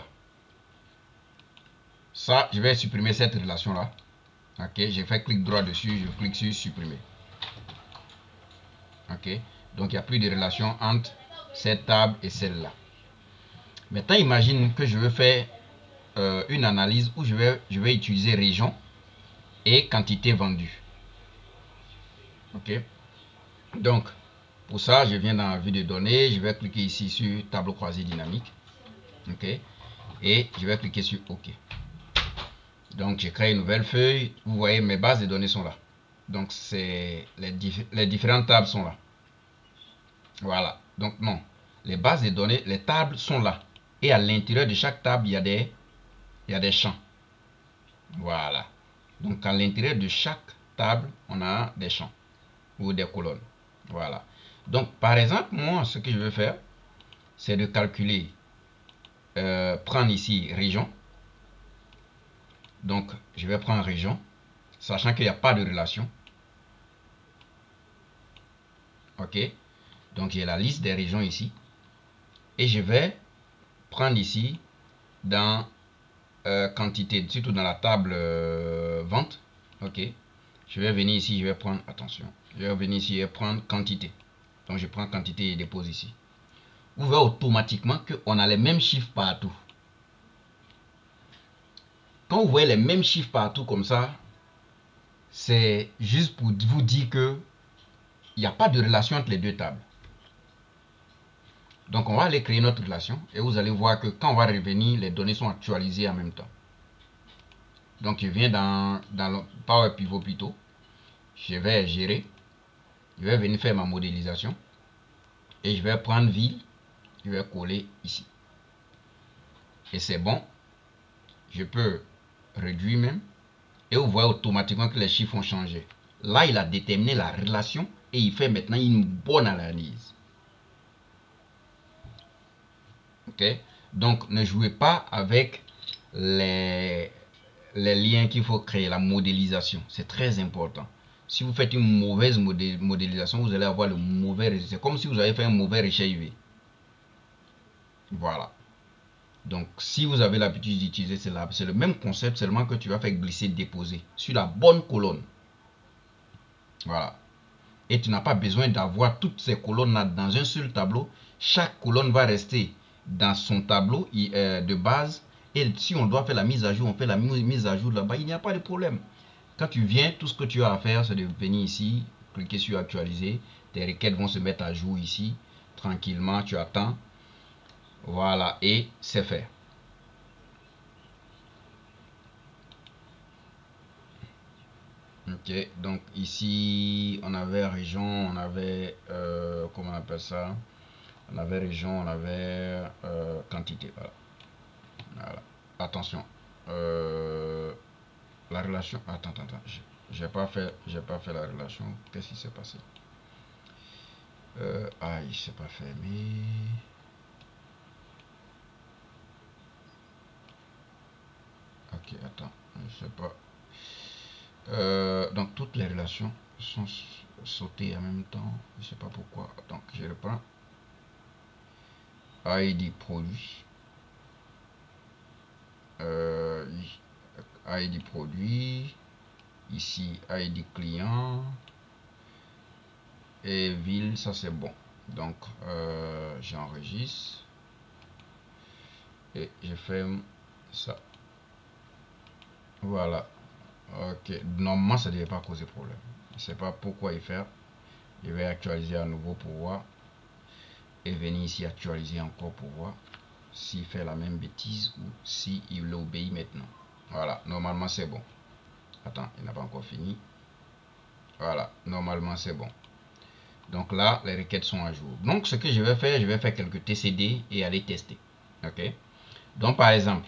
ça. Je vais supprimer cette relation-là. Ok, j'ai fait clic droit dessus, je clique sur supprimer. Ok, donc il n'y a plus de relation entre cette table et celle-là. Maintenant, imagine que je veux faire une analyse où je vais utiliser région et quantité vendue. Ok, donc pour ça, je viens dans la vue de données, je vais cliquer ici sur tableau croisé dynamique. Ok, et je vais cliquer sur OK. Donc, j'ai créé une nouvelle feuille. Vous voyez, mes bases de données sont là. Donc, les différentes tables sont là. Voilà. Donc, non. Les bases de données, les tables sont là. Et à l'intérieur de chaque table, il y a des champs. Voilà. Donc, à l'intérieur de chaque table, on a des champs ou des colonnes. Voilà. Donc, par exemple, moi, ce que je vais faire, c'est de calculer, prendre ici région. Donc, je vais prendre région, sachant qu'il n'y a pas de relation. OK. Donc, j'ai la liste des régions ici. Et je vais prendre ici dans quantité, surtout dans la table vente. OK. Je vais venir ici, je vais prendre, attention, je vais venir ici et prendre quantité. Donc, je prends quantité et dépose ici. Vous voyez automatiquement qu'on a les mêmes chiffres partout. Quand vous voyez les mêmes chiffres partout comme ça, c'est juste pour vous dire que il n'y a pas de relation entre les deux tables. Donc on va aller créer notre relation et vous allez voir que quand on va revenir, les données sont actualisées en même temps. Donc je viens dans le Power Pivot plutôt. Je vais gérer. Je vais venir faire ma modélisation. Et je vais prendre ville. Je vais coller ici. Et c'est bon. Je peux réduire même. Et vous voyez automatiquement que les chiffres ont changé. Là, il a déterminé la relation et il fait maintenant une bonne analyse. Ok? Donc, ne jouez pas avec les liens qu'il faut créer, la modélisation. C'est très important. Si vous faites une mauvaise modélisation, vous allez avoir le mauvais résultat. C'est comme si vous avez fait un mauvais recherche IV. Voilà. Donc, si vous avez l'habitude d'utiliser cela, c'est le même concept, seulement que tu vas faire glisser-déposer sur la bonne colonne. Voilà. Et tu n'as pas besoin d'avoir toutes ces colonnes-là dans un seul tableau. Chaque colonne va rester dans son tableau de base. Et si on doit faire la mise à jour, on fait la mise à jour là-bas. Il n'y a pas de problème. Quand tu viens, tout ce que tu as à faire, c'est de venir ici, cliquer sur actualiser. Tes requêtes vont se mettre à jour ici. Tranquillement, tu attends. Voilà, et c'est fait. Ok, donc ici, on avait région, on avait, comment on appelle ça? On avait région, on avait quantité. Voilà. Voilà. Attention. La relation. Attends. J'ai pas fait la relation. Qu'est-ce qui s'est passé? Aïe, c'est pas fermé. Ok, attends. Je sais pas. Donc toutes les relations sont sautées en même temps. Je sais pas pourquoi. Donc je reprends. ID produit. Euh, ID produit. Ici ID client. Et ville, ça c'est bon. Donc j'enregistre. Et je ferme ça. Voilà. Ok. Normalement, ça ne devait pas causer problème. Je ne sais pas pourquoi il fait. Je vais actualiser à nouveau pour voir. Et venir ici actualiser encore pour voir s'il fait la même bêtise ou s'il obéit maintenant. Voilà. Normalement, c'est bon. Attends, il n'a pas encore fini. Voilà. Normalement, c'est bon. Donc là, les requêtes sont à jour. Donc, ce que je vais faire quelques TCD et aller tester. Ok. Donc, par exemple,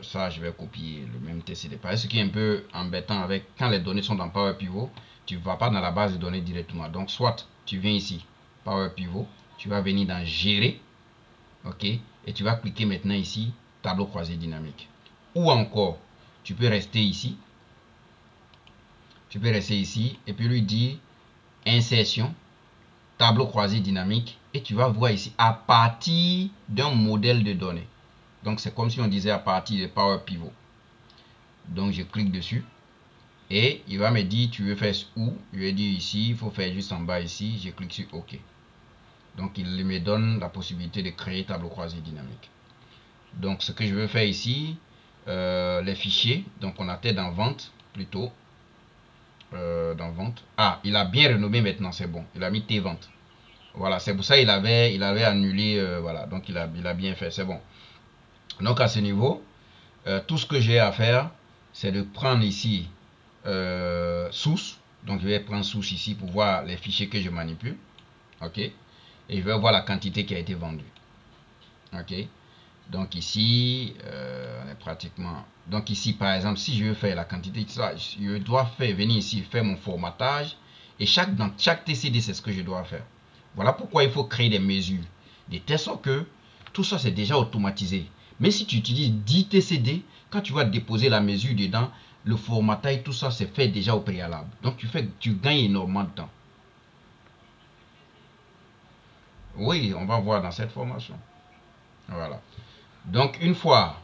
ça, je vais copier le même TCD. Parce que ce qui est un peu embêtant avec quand les données sont dans Power Pivot, tu ne vas pas dans la base de données directement. Donc, soit tu viens ici, Power Pivot, tu vas venir dans Gérer, ok, et tu vas cliquer maintenant ici, Tableau croisé dynamique. Ou encore, tu peux rester ici, et puis lui dire Insertion, Tableau croisé dynamique, et tu vas voir ici à partir d'un modèle de données. Donc, c'est comme si on disait à partir de Power Pivot. Donc je clique dessus et il va me dire tu veux faire où. Je vais dire ici, il faut faire juste en bas ici. Je clique sur OK. Donc il me donne la possibilité de créer tableau croisé dynamique. Donc ce que je veux faire ici, les fichiers. Donc on était dans vente plutôt. Dans vente. Ah, il a bien renommé maintenant, c'est bon. Il a mis T vente. Voilà, c'est pour ça il avait annulé. Voilà, donc il a bien fait, c'est bon. Donc à ce niveau, tout ce que j'ai à faire, c'est de prendre ici source. Donc je vais prendre source ici pour voir les fichiers que je manipule. Ok. Et je vais voir la quantité qui a été vendue. Ok. Donc ici, on est pratiquement. Donc ici, par exemple, si je veux faire la quantité, je dois venir ici, faire mon formatage. Et dans chaque TCD, c'est ce que je dois faire. Voilà pourquoi il faut créer des mesures. De telle sorte que tout ça, c'est déjà automatisé. Mais si tu utilises 10 TCD, quand tu vas déposer la mesure dedans, le formatage, tout ça, c'est fait déjà au préalable. Donc, tu gagnes énormément de temps. Oui, on va voir dans cette formation. Voilà. Donc, une fois,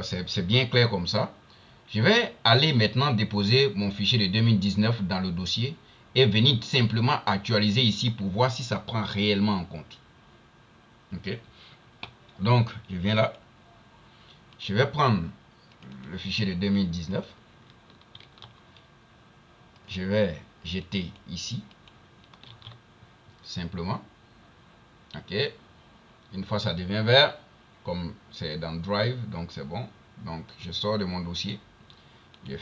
c'est bien clair comme ça, je vais aller maintenant déposer mon fichier de 2019 dans le dossier et venir simplement actualiser ici pour voir si ça prend réellement en compte. Ok. Donc, je viens là. Je vais prendre le fichier de 2019. Je vais jeter ici. Simplement. Ok. Une fois ça devient vert, comme c'est dans Drive, donc c'est bon. Donc, je sors de mon dossier. Je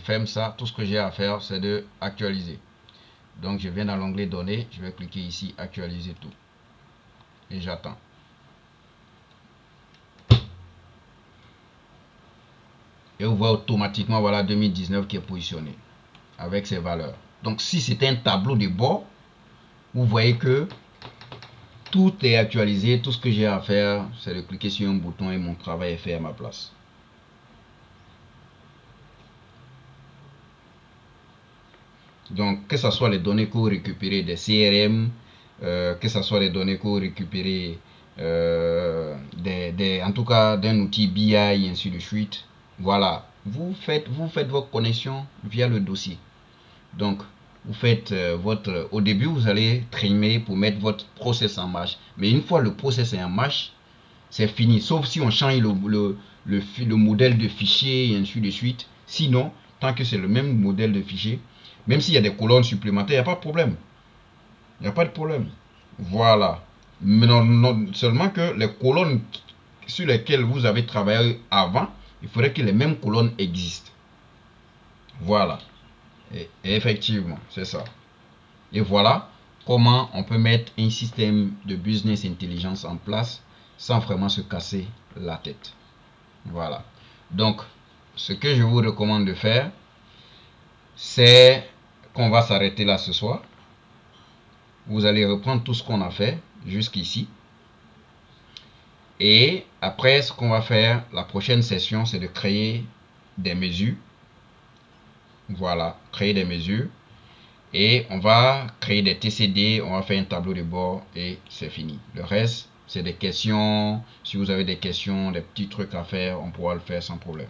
ferme ça. Tout ce que j'ai à faire, c'est de actualiser. Donc, je viens dans l'onglet données. Je vais cliquer ici, actualiser tout. Et j'attends. Et vous voyez automatiquement, voilà 2019 qui est positionné avec ses valeurs. Donc, si c'est un tableau de bord, vous voyez que tout est actualisé. Tout ce que j'ai à faire, c'est de cliquer sur un bouton et mon travail est fait à ma place. Donc, que ce soit les données que vous récupérez des CRM, que ce soit les données que vous récupérez en tout cas d'un outil BI et ainsi de suite. Voilà, vous faites votre connexion via le dossier. Donc, vous faites au début, vous allez trimer pour mettre votre process en marche. Mais une fois le process est en marche, c'est fini. Sauf si on change le modèle de fichier et ainsi de suite. Sinon, tant que c'est le même modèle de fichier, même s'il y a des colonnes supplémentaires, il n'y a pas de problème. Il n'y a pas de problème. Voilà. Mais non, seulement que les colonnes sur lesquelles vous avez travaillé avant, il faudrait que les mêmes colonnes existent. Voilà. Et effectivement, c'est ça. Et voilà comment on peut mettre un système de business intelligence en place sans vraiment se casser la tête. Voilà. Donc, ce que je vous recommande de faire, c'est qu'on va s'arrêter là ce soir. Vous allez reprendre tout ce qu'on a fait jusqu'ici. Et après, ce qu'on va faire, la prochaine session, c'est de créer des mesures. Voilà, créer des mesures. Et on va créer des TCD, on va faire un tableau de bord et c'est fini. Le reste, c'est des questions. Si vous avez des questions, des petits trucs à faire, on pourra le faire sans problème.